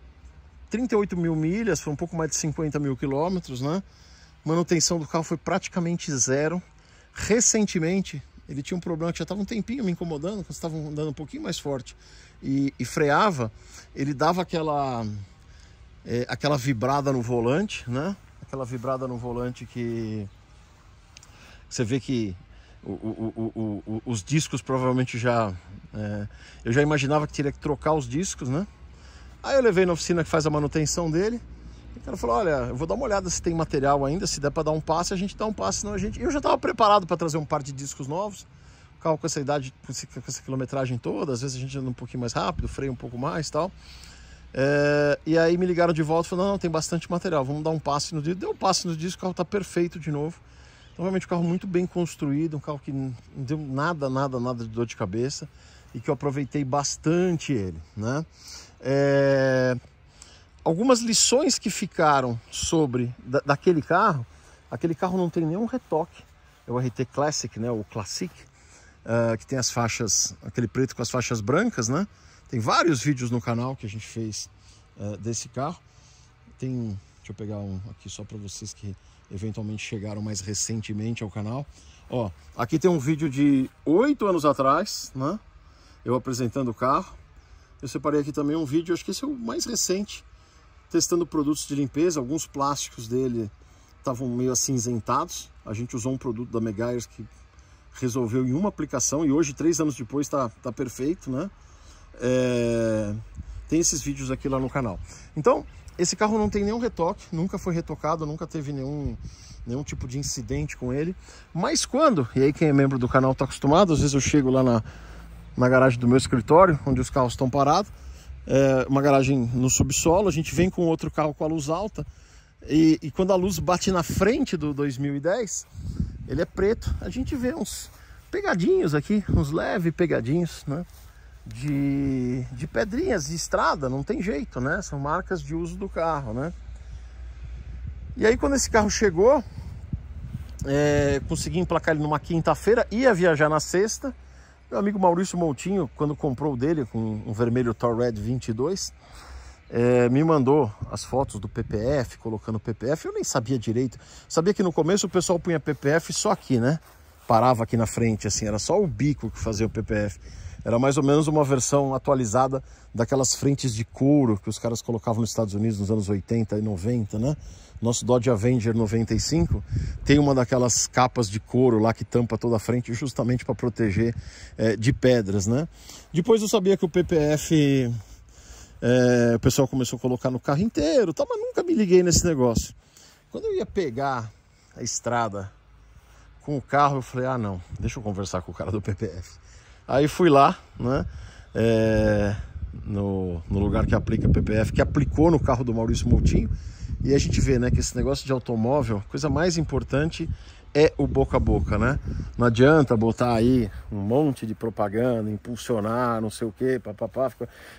38 mil milhas, foi um pouco mais de 50 mil quilômetros, né? Manutenção do carro foi praticamente zero. Recentemente, ele tinha um problema que já estava um tempinho me incomodando, quando estava andando um pouquinho mais forte e freava, ele dava aquela vibrada no volante, né? Aquela vibrada no volante que você vê que os discos provavelmente já... eu já imaginava que teria que trocar os discos, né? Aí eu levei na oficina que faz a manutenção dele. O cara falou, olha, eu vou dar uma olhada se tem material ainda, se der para dar um passe, a gente dá um passe, senão a gente... Eu já estava preparado para trazer um par de discos novos. O carro com essa idade, com essa quilometragem toda, às vezes a gente anda um pouquinho mais rápido, freia um pouco mais e tal. E aí me ligaram de volta e falaram, não, tem bastante material, vamos dar um passe no disco. Deu um passe no disco, o carro está perfeito de novo. Então realmente um carro muito bem construído, um carro que não deu nada de dor de cabeça e que eu aproveitei bastante ele, né? Algumas lições que ficaram sobre daquele carro. Aquele carro não tem nenhum retoque, é o RT Classic, né? O Classic, que tem as faixas, aquele preto com as faixas brancas, né? Tem vários vídeos no canal que a gente fez desse carro. Deixa eu pegar um aqui só para vocês que eventualmente chegaram mais recentemente ao canal. Ó, aqui tem um vídeo de 8 anos atrás, né? Eu apresentando o carro. Eu separei aqui também um vídeo, acho que esse é o mais recente, testando produtos de limpeza. Alguns plásticos dele estavam meio acinzentados. A gente usou um produto da Megaires que resolveu em uma aplicação e hoje, 3 anos depois, tá perfeito, né? Tem esses vídeos aqui lá no canal. Então, esse carro não tem nenhum retoque, nunca foi retocado, nunca teve nenhum tipo de incidente com ele. Mas quando, e aí quem é membro do canal está acostumado, às vezes eu chego lá na garagem do meu escritório, onde os carros estão parados, uma garagem no subsolo, a gente vem com outro carro com a luz alta, e quando a luz bate na frente do 2010, ele é preto, a gente vê uns pegadinhos aqui, uns leves pegadinhos, né, de pedrinhas de estrada, não tem jeito, né, são marcas de uso do carro, né. E aí quando esse carro chegou, consegui emplacar ele numa quinta-feira, ia viajar na sexta. Meu amigo Maurício Moutinho, quando comprou o dele com um vermelho Thor Red 22, me mandou as fotos do PPF, colocando PPF. Eu nem sabia direito. Sabia que no começo o pessoal punha PPF só aqui, né? Parava aqui na frente, assim, era só o bico que fazia o PPF. Era mais ou menos uma versão atualizada daquelas frentes de couro que os caras colocavam nos Estados Unidos nos anos 80 e 90, né? Nosso Dodge Avenger 95 tem uma daquelas capas de couro lá que tampa toda a frente justamente para proteger de pedras, né? Depois eu sabia que o PPF, o pessoal começou a colocar no carro inteiro, tá? Mas nunca me liguei nesse negócio. Quando eu ia pegar a estrada com o carro, eu falei, ah não, deixa eu conversar com o cara do PPF. Aí fui lá, né, no lugar que aplica PPF, que aplicou no carro do Maurício Moutinho, e a gente vê, né, que esse negócio de automóvel, a coisa mais importante é o boca a boca, né? Não adianta botar aí um monte de propaganda, impulsionar, não sei o que, papapá.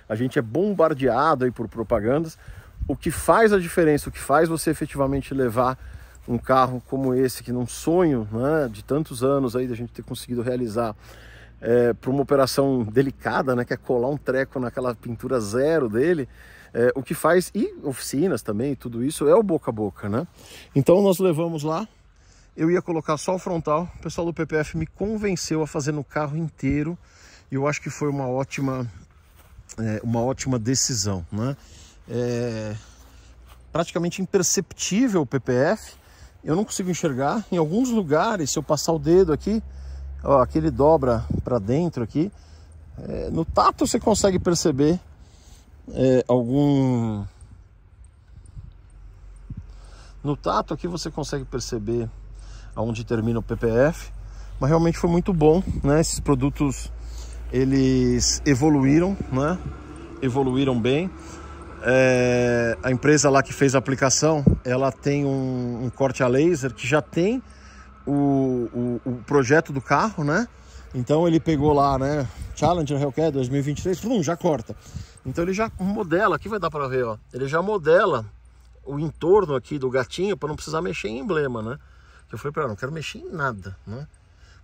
A gente é bombardeado aí por propagandas. O que faz a diferença, o que faz você efetivamente levar um carro como esse, que num sonho, né, de tantos anos aí da gente ter conseguido realizar, para uma operação delicada, né, que é colar um treco naquela pintura zero dele, o que faz, e oficinas também, tudo isso, é o boca a boca, né? Então nós levamos lá, eu ia colocar só o frontal, o pessoal do PPF me convenceu a fazer no carro inteiro, e eu acho que foi uma ótima decisão, né? Praticamente imperceptível o PPF, eu não consigo enxergar, em alguns lugares, se eu passar o dedo aqui, ó, aqui ele dobra para dentro aqui, no tato você consegue perceber no tato aqui você consegue perceber aonde termina o PPF, mas realmente foi muito bom, né? Esses produtos, eles evoluíram, né? Evoluíram bem. A empresa lá que fez a aplicação, ela tem um corte a laser que já tem o projeto do carro, né? Então ele pegou lá, né, Challenger Hellcat 2023, já corta. Então ele já modela, aqui vai dar para ver, ó, ele já modela o entorno aqui do gatinho para não precisar mexer em emblema, né? Eu falei para ela, não quero mexer em nada, né?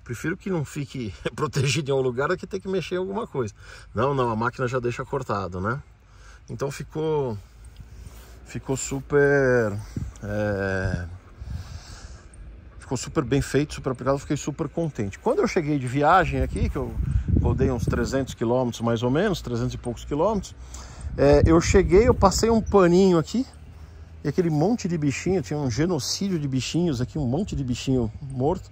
Prefiro que não fique protegido em algum lugar do que ter que mexer em alguma coisa. Não, a máquina já deixa cortado, né? Então ficou super bem feito, super aplicado, fiquei super contente. Quando eu cheguei de viagem aqui, que eu rodei uns 300 quilômetros mais ou menos, 300 e poucos quilômetros, eu passei um paninho aqui, e aquele monte de bichinho, tinha um genocídio de bichinhos aqui, um monte de bichinho morto.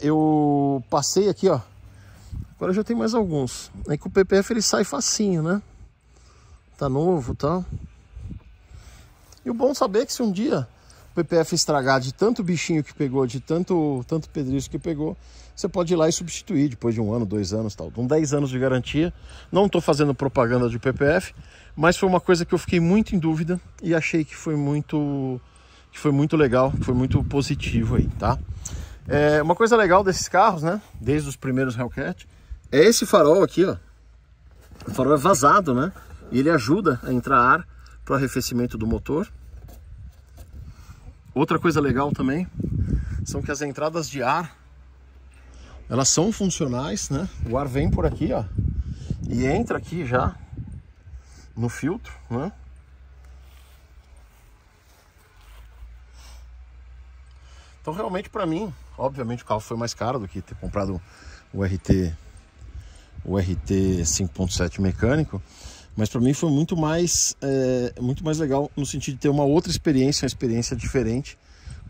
Eu passei aqui, ó, agora já tem mais alguns. Aí com o PPF ele sai facinho, né? Tá novo e tal. E o bom saber é que se um dia o PPF estragar de tanto bichinho que pegou, de tanto pedrisco que pegou, você pode ir lá e substituir depois de 1 ano, 2 anos, tal. Com 10 anos de garantia. Não estou fazendo propaganda de PPF, mas foi uma coisa que eu fiquei muito em dúvida e achei que foi muito legal, que foi muito positivo aí, tá? Uma coisa legal desses carros, né, desde os primeiros Hellcat, é esse farol aqui, ó. O farol é vazado, né? E ele ajuda a entrar ar para o arrefecimento do motor. Outra coisa legal também são que as entradas de ar, elas são funcionais, né? O ar vem por aqui, ó, e entra aqui já no filtro, né? Então realmente para mim, obviamente o carro foi mais caro do que ter comprado o RT 5.7 mecânico, mas para mim foi muito mais legal no sentido de ter uma outra experiência, uma experiência diferente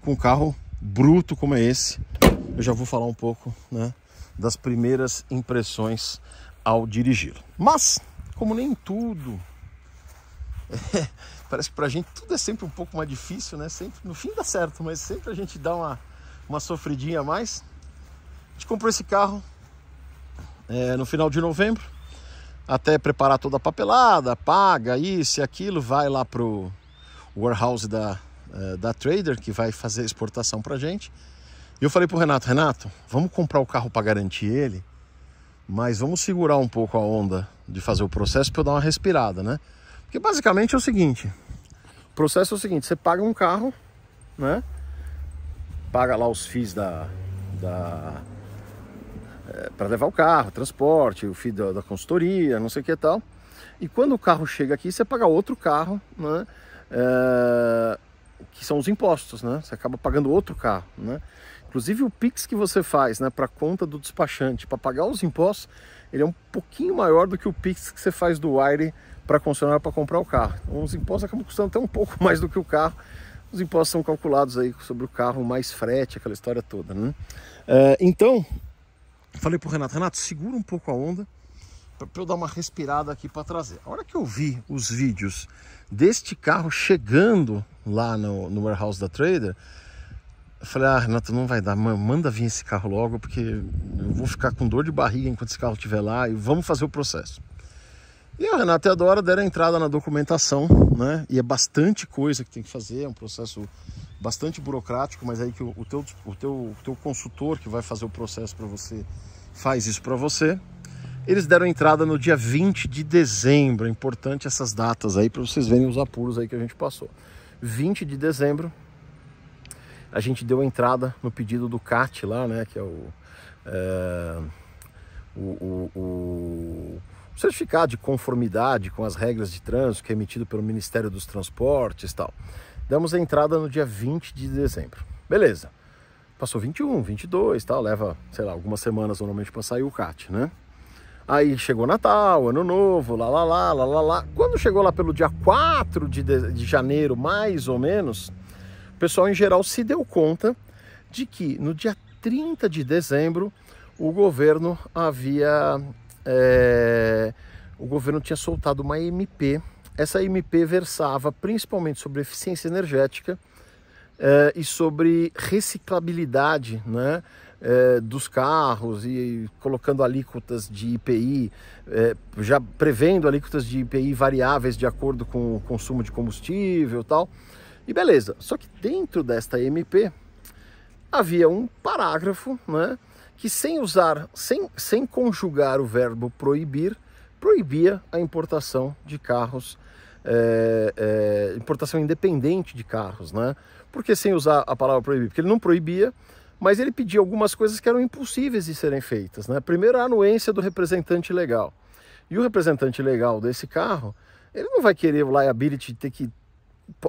com um carro bruto como é esse. Eu já vou falar um pouco, né, das primeiras impressões ao dirigi-lo. Mas, como nem tudo, parece que pra gente tudo é sempre um pouco mais difícil, né? Sempre, no fim dá certo, mas sempre a gente dá uma sofridinha a mais. A gente comprou esse carro no final de novembro, até preparar toda a papelada, paga isso e aquilo, vai lá pro warehouse da Trader, que vai fazer a exportação pra gente. E eu falei pro Renato, vamos comprar o carro para garantir ele, mas vamos segurar um pouco a onda de fazer o processo para eu dar uma respirada, né? Porque basicamente é o seguinte, o processo é o seguinte, você paga um carro, né? Paga lá os FIIs para levar o carro, transporte, o FII da consultoria, não sei o que e tal. E quando o carro chega aqui, você paga outro carro, né? Que são os impostos, né? Você acaba pagando outro carro, né? Inclusive o Pix que você faz, né, para conta do despachante, para pagar os impostos, ele é um pouquinho maior do que o Pix que você faz do Wire para a concessionária para comprar o carro. Então, os impostos acabam custando até um pouco mais do que o carro. Os impostos são calculados aí sobre o carro, mais frete, aquela história toda, né? Então, falei pro Renato, segura um pouco a onda para eu dar uma respirada aqui para trazer. A hora que eu vi os vídeos deste carro chegando lá no warehouse da Trader, eu falei, Renato, não vai dar, manda vir esse carro logo, porque eu vou ficar com dor de barriga enquanto esse carro estiver lá e vamos fazer o processo. E o Renato e a Dora deram entrada na documentação, né? E é bastante coisa que tem que fazer, é um processo bastante burocrático, mas aí que o teu consultor que vai fazer o processo para você faz isso para você. Eles deram entrada no dia 20 de dezembro, é importante essas datas aí para vocês verem os apuros aí que a gente passou. 20 de dezembro, a gente deu entrada no pedido do CAT lá, né? Que é o certificado de conformidade com as regras de trânsito que é emitido pelo Ministério dos Transportes e tal. Damos a entrada no dia 20 de dezembro. Beleza. Passou 21, 22 e tal, leva, sei lá, algumas semanas normalmente para sair o CAT, né? Aí chegou Natal, Ano Novo, lá. Quando chegou lá pelo dia 4 de janeiro, mais ou menos, o pessoal em geral se deu conta de que no dia 30 de dezembro o governo tinha soltado uma MP. Essa MP versava principalmente sobre eficiência energética e sobre reciclabilidade, né, dos carros, e colocando alíquotas de IPI, já prevendo alíquotas de IPI variáveis de acordo com o consumo de combustível e tal. E beleza, só que dentro desta MP havia um parágrafo, né, que sem conjugar o verbo proibir, proibia a importação de carros, importação independente de carros, né? Por que sem usar a palavra proibir? Porque ele não proibia, mas ele pedia algumas coisas que eram impossíveis de serem feitas, né? Primeiro, a anuência do representante legal. E o representante legal desse carro, ele não vai querer o liability ter que...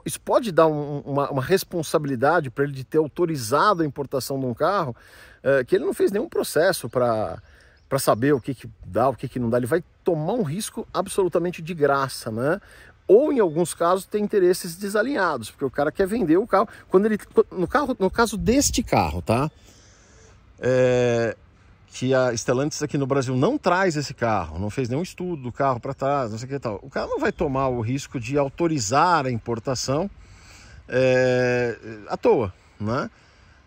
Isso pode dar uma responsabilidade para ele de ter autorizado a importação de um carro que ele não fez nenhum processo para saber o que dá, o que não dá. Ele vai tomar um risco absolutamente de graça, né? Ou, em alguns casos, tem interesses desalinhados, porque o cara quer vender o carro. No caso deste carro, tá? Que a Stellantis aqui no Brasil não traz esse carro, não fez nenhum estudo do carro para trás, não sei o que tal. O cara não vai tomar o risco de autorizar a importação à toa, né?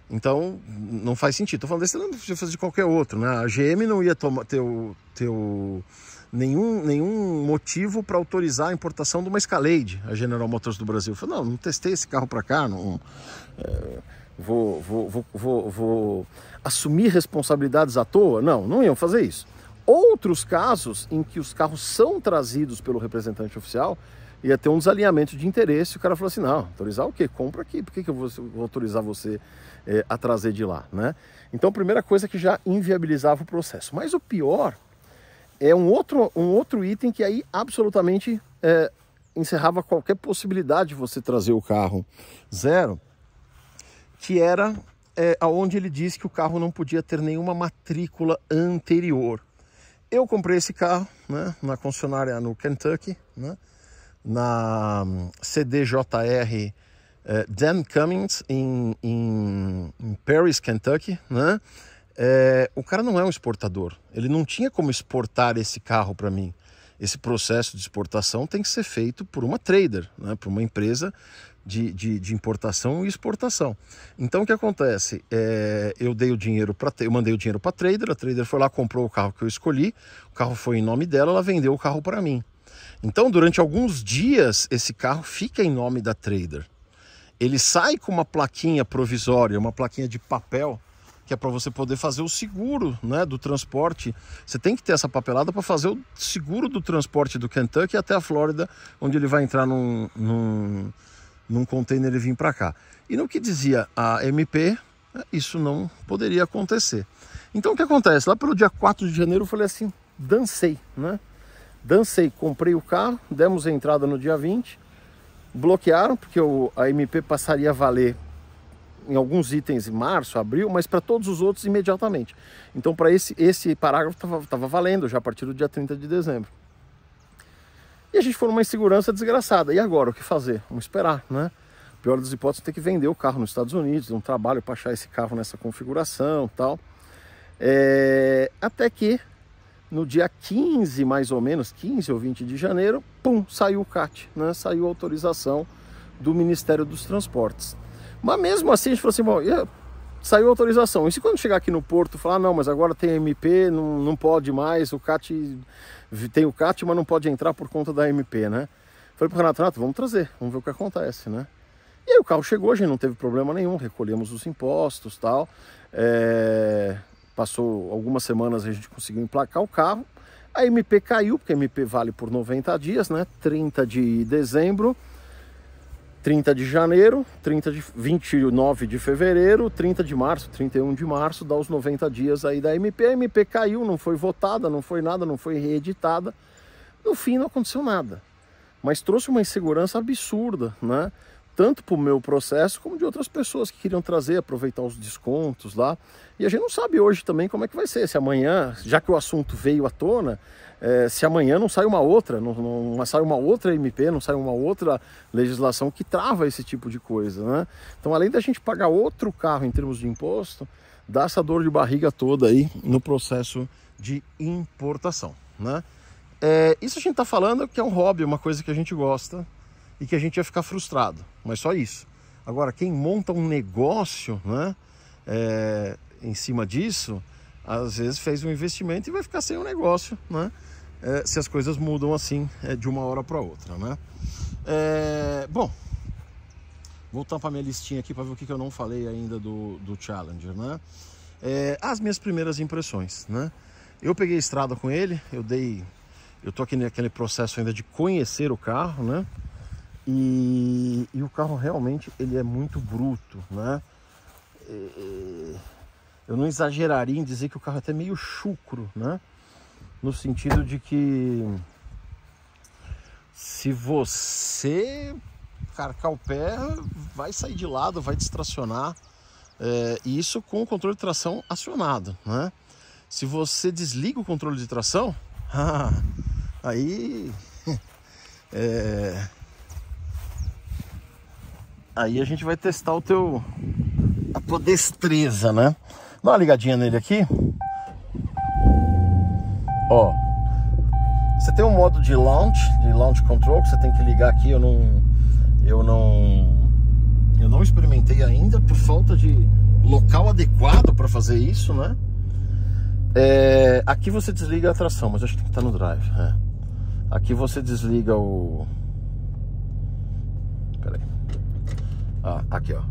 Então, não faz sentido. Estou falando desse, não podia fazer de qualquer outro, né? A GM não ia ter nenhum motivo para autorizar a importação de uma Escalade, a General Motors do Brasil. Falou, não testei esse carro para cá, não, vou assumir responsabilidades à toa. Não iam fazer isso. Outros casos em que os carros são trazidos pelo representante oficial, ia ter um desalinhamento de interesse. O cara falou assim, não, autorizar o quê? Compra aqui, por que eu vou autorizar você a trazer de lá, né? Então, a primeira coisa que já inviabilizava o processo. Mas o pior é um outro item que aí absolutamente encerrava qualquer possibilidade de você trazer o carro zero, que era aonde ele disse que o carro não podia ter nenhuma matrícula anterior. Eu comprei esse carro, né, na concessionária no Kentucky, né, na CDJR Dan Cummins em Paris, Kentucky, né? O cara não é um exportador, ele não tinha como exportar esse carro para mim. Esse processo de exportação tem que ser feito por uma trader, né? Por uma empresa de importação e exportação. Então o que acontece? Eu mandei o dinheiro para a trader foi lá, comprou o carro que eu escolhi, o carro foi em nome dela, ela vendeu o carro para mim. Então durante alguns dias esse carro fica em nome da trader. Ele sai com uma plaquinha provisória, uma plaquinha de papel, que é para você poder fazer o seguro, né, do transporte. Você tem que ter essa papelada para fazer o seguro do transporte do Kentucky até a Flórida, onde ele vai entrar num container e vir para cá. E no que dizia a MP, isso não poderia acontecer. Então o que acontece? Lá pelo dia 4 de janeiro eu falei assim, dancei, né? Dancei, comprei o carro, demos a entrada no dia 20, bloquearam, porque a MP passaria a valer em alguns itens em março, abril, mas para todos os outros imediatamente. Então para esse parágrafo estava valendo já a partir do dia 30 de dezembro. E a gente foi numa insegurança desgraçada. E agora, o que fazer? Vamos esperar, né? Pior das hipóteses, ter que vender o carro nos Estados Unidos, um trabalho para achar esse carro nessa configuração e tal. Até que no dia 15, mais ou menos, 15 ou 20 de janeiro, pum, saiu o CAT, né? Saiu a autorização do Ministério dos Transportes. Mas mesmo assim a gente falou assim, bom, saiu a autorização. E se quando chegar aqui no porto falar, não, mas agora tem MP, não pode mais, o CAT, tem o CAT, mas não pode entrar por conta da MP, né? Falei pro Renato, vamos trazer, vamos ver o que acontece, né? E aí o carro chegou, a gente não teve problema nenhum, recolhemos os impostos e tal. Passou algumas semanas, a gente conseguiu emplacar o carro. A MP caiu, porque a MP vale por 90 dias, né? 30 de dezembro, 30 de janeiro, 29 de fevereiro, 30 de março, 31 de março, dá os 90 dias aí da MP. A MP caiu, não foi votada, não foi nada, não foi reeditada. No fim não aconteceu nada. Mas trouxe uma insegurança absurda, né? Tanto para o meu processo, como de outras pessoas que queriam trazer, aproveitar os descontos lá. E a gente não sabe hoje também como é que vai ser, se amanhã, já que o assunto veio à tona, se amanhã não sai uma outra, não sai uma outra MP, não sai uma outra legislação que trava esse tipo de coisa, né? Então, além da gente pagar outro carro em termos de imposto, dá essa dor de barriga toda aí no processo de importação, né? Isso a gente está falando que é um hobby, uma coisa que a gente gosta, e que a gente ia ficar frustrado, mas só isso. Agora, quem monta um negócio, né, em cima disso, às vezes fez um investimento e vai ficar sem o negócio, né, se as coisas mudam assim de uma hora para outra, né. Bom, voltar para minha listinha aqui para ver o que eu não falei ainda do Challenger, né. As minhas primeiras impressões, né. Eu peguei a estrada com ele, eu tô aqui naquele processo ainda de conhecer o carro, né. E o carro realmente ele é muito bruto, né? Eu não exageraria em dizer que o carro é até meio chucro, né? No sentido de que se você carcar o pé, vai sair de lado, vai distracionar, e isso com o controle de tração acionado, né? Se você desliga o controle de tração, aí aí a gente vai testar a tua destreza, né? Dá uma ligadinha nele aqui. Ó, você tem um modo de launch control que você tem que ligar aqui. Eu não experimentei ainda por falta de local adequado para fazer isso, né? Aqui você desliga a tração, mas acho que tem que estar no drive. Aqui você desliga o... Peraí. Aqui, ó.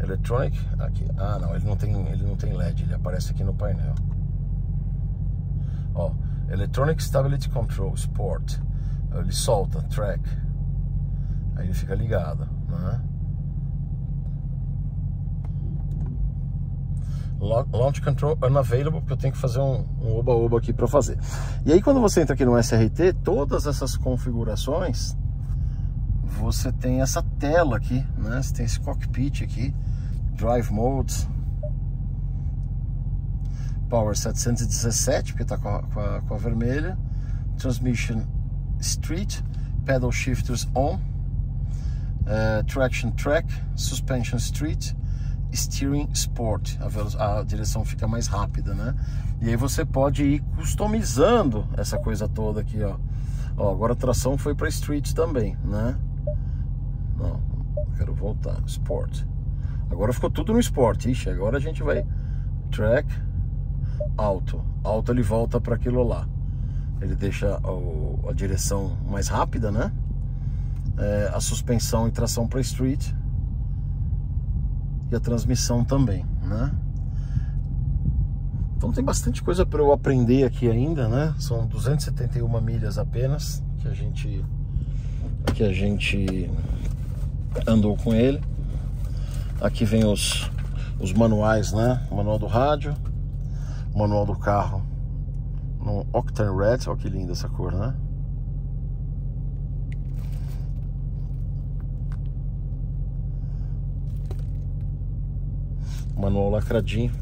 Electronic, aqui. Não, ele não tem LED, ele aparece aqui no painel. Ó, Electronic Stability Control, Sport. Ele solta, track. Aí ele fica ligado, né? Launch Control Unavailable, porque eu tenho que fazer um oba-oba aqui para fazer. E aí quando você entra aqui no SRT, todas essas configurações, você tem essa tela aqui, né? Você tem esse cockpit aqui, Drive Modes, Power 717, porque tá com a vermelha, Transmission Street, Pedal Shifters On, Traction Track, Suspension Street, Steering Sport, a direção fica mais rápida, né? E aí você pode ir customizando essa coisa toda aqui, ó. Agora a tração foi para Street também, né? Não, quero voltar, Sport. Agora ficou tudo no Sport. Ixi, agora a gente vai Track, Auto. Auto ele volta para aquilo lá. Ele deixa a direção mais rápida, né? A suspensão e tração para Street. E a transmissão também, né? Então tem bastante coisa para eu aprender aqui ainda, né? São 271 milhas apenas que a gente andou com ele. Aqui vem os manuais, né? O manual do rádio, o manual do carro no Octane Red. Olha que linda essa cor, né? Manual lacradinho.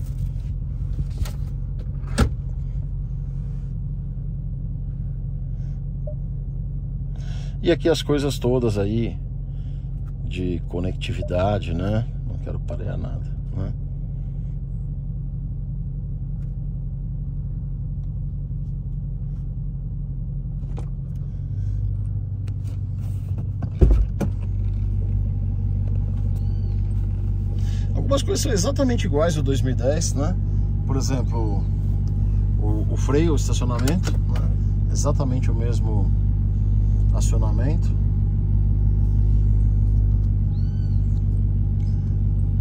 E aqui as coisas todas aí de conectividade, né? Não quero parear nada, né? Algumas coisas são exatamente iguais ao 2010, né? Por exemplo, o freio, o estacionamento, né? Exatamente o mesmo acionamento.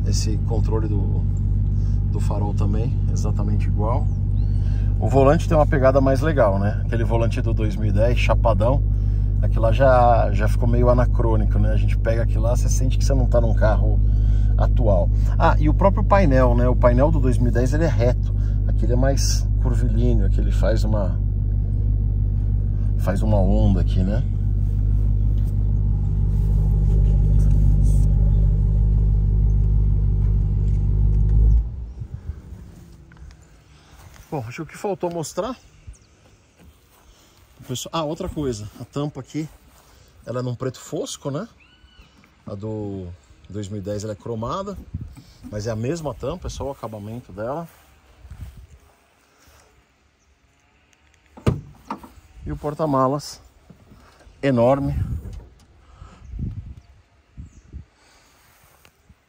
Esse controle do farol também, exatamente igual. O volante tem uma pegada mais legal, né? Aquele volante do 2010, chapadão, aquilo lá já ficou meio anacrônico, né? A gente pega aquilo lá, você sente que você não tá num carro atual. Ah, e o próprio painel, né? O painel do 2010 ele é reto, aquele é mais curvilíneo, aquele faz uma onda aqui, né? Bom, acho que o que faltou mostrar. Ah, outra coisa, a tampa aqui, ela é num preto fosco, né? A do 2010 ela é cromada, mas é a mesma tampa, é só o acabamento dela. E o porta-malas enorme.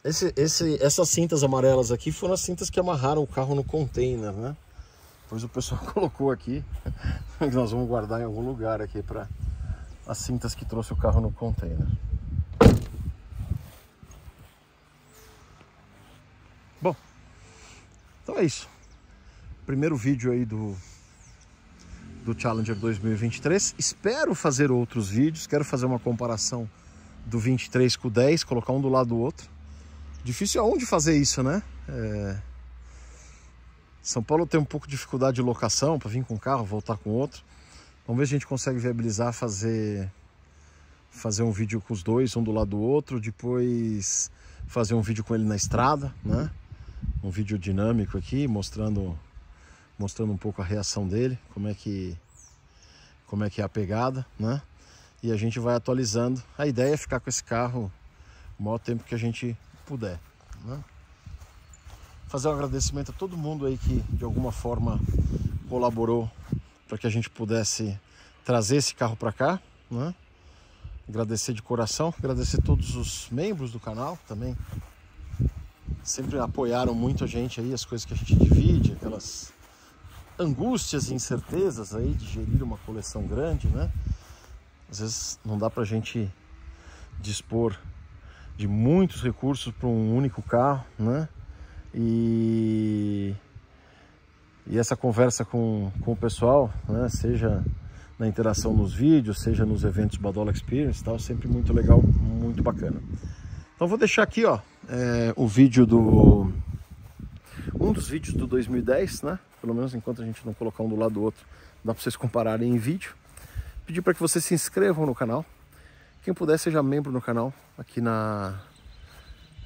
Essas cintas amarelas aqui foram as cintas que amarraram o carro no container, né? Depois o pessoal colocou aqui. Nós vamos guardar em algum lugar aqui para as cintas que trouxe o carro no container. Bom, então é isso. Primeiro vídeo aí do Challenger 2023. Espero fazer outros vídeos. Quero fazer uma comparação do 23 com o 10, colocar um do lado do outro. Difícil aonde fazer isso, né? São Paulo tem um pouco de dificuldade de locação para vir com um carro, voltar com outro. Vamos ver se a gente consegue viabilizar fazer um vídeo com os dois, um do lado do outro, depois fazer um vídeo com ele na estrada, né? Um vídeo dinâmico aqui, mostrando um pouco a reação dele, como é que é a pegada, né? E a gente vai atualizando. A ideia é ficar com esse carro o maior tempo que a gente puder, né? Fazer um agradecimento a todo mundo aí que de alguma forma colaborou para que a gente pudesse trazer esse carro para cá, né? Agradecer de coração, agradecer todos os membros do canal também. Sempre apoiaram muito a gente aí, as coisas que a gente divide, aquelas angústias e incertezas aí de gerir uma coleção grande, né? Às vezes não dá pra gente dispor de muitos recursos para um único carro, né? E essa conversa com o pessoal, né? Seja na interação nos vídeos, seja nos eventos Badola Experience, tal, sempre muito legal, muito bacana. Então vou deixar aqui, ó, o vídeo um dos vídeos do 2010, né? Pelo menos enquanto a gente não colocar um do lado do outro, dá para vocês compararem em vídeo. Pedir para que vocês se inscrevam no canal. Quem puder, seja membro no canal. Aqui na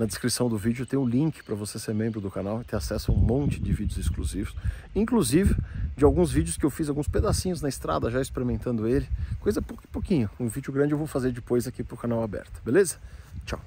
descrição do vídeo tem o link para você ser membro do canal e ter acesso a um monte de vídeos exclusivos, inclusive de alguns vídeos que eu fiz, alguns pedacinhos na estrada já experimentando ele, coisa pouquinho. Um vídeo grande eu vou fazer depois aqui pro canal aberto, beleza? Tchau!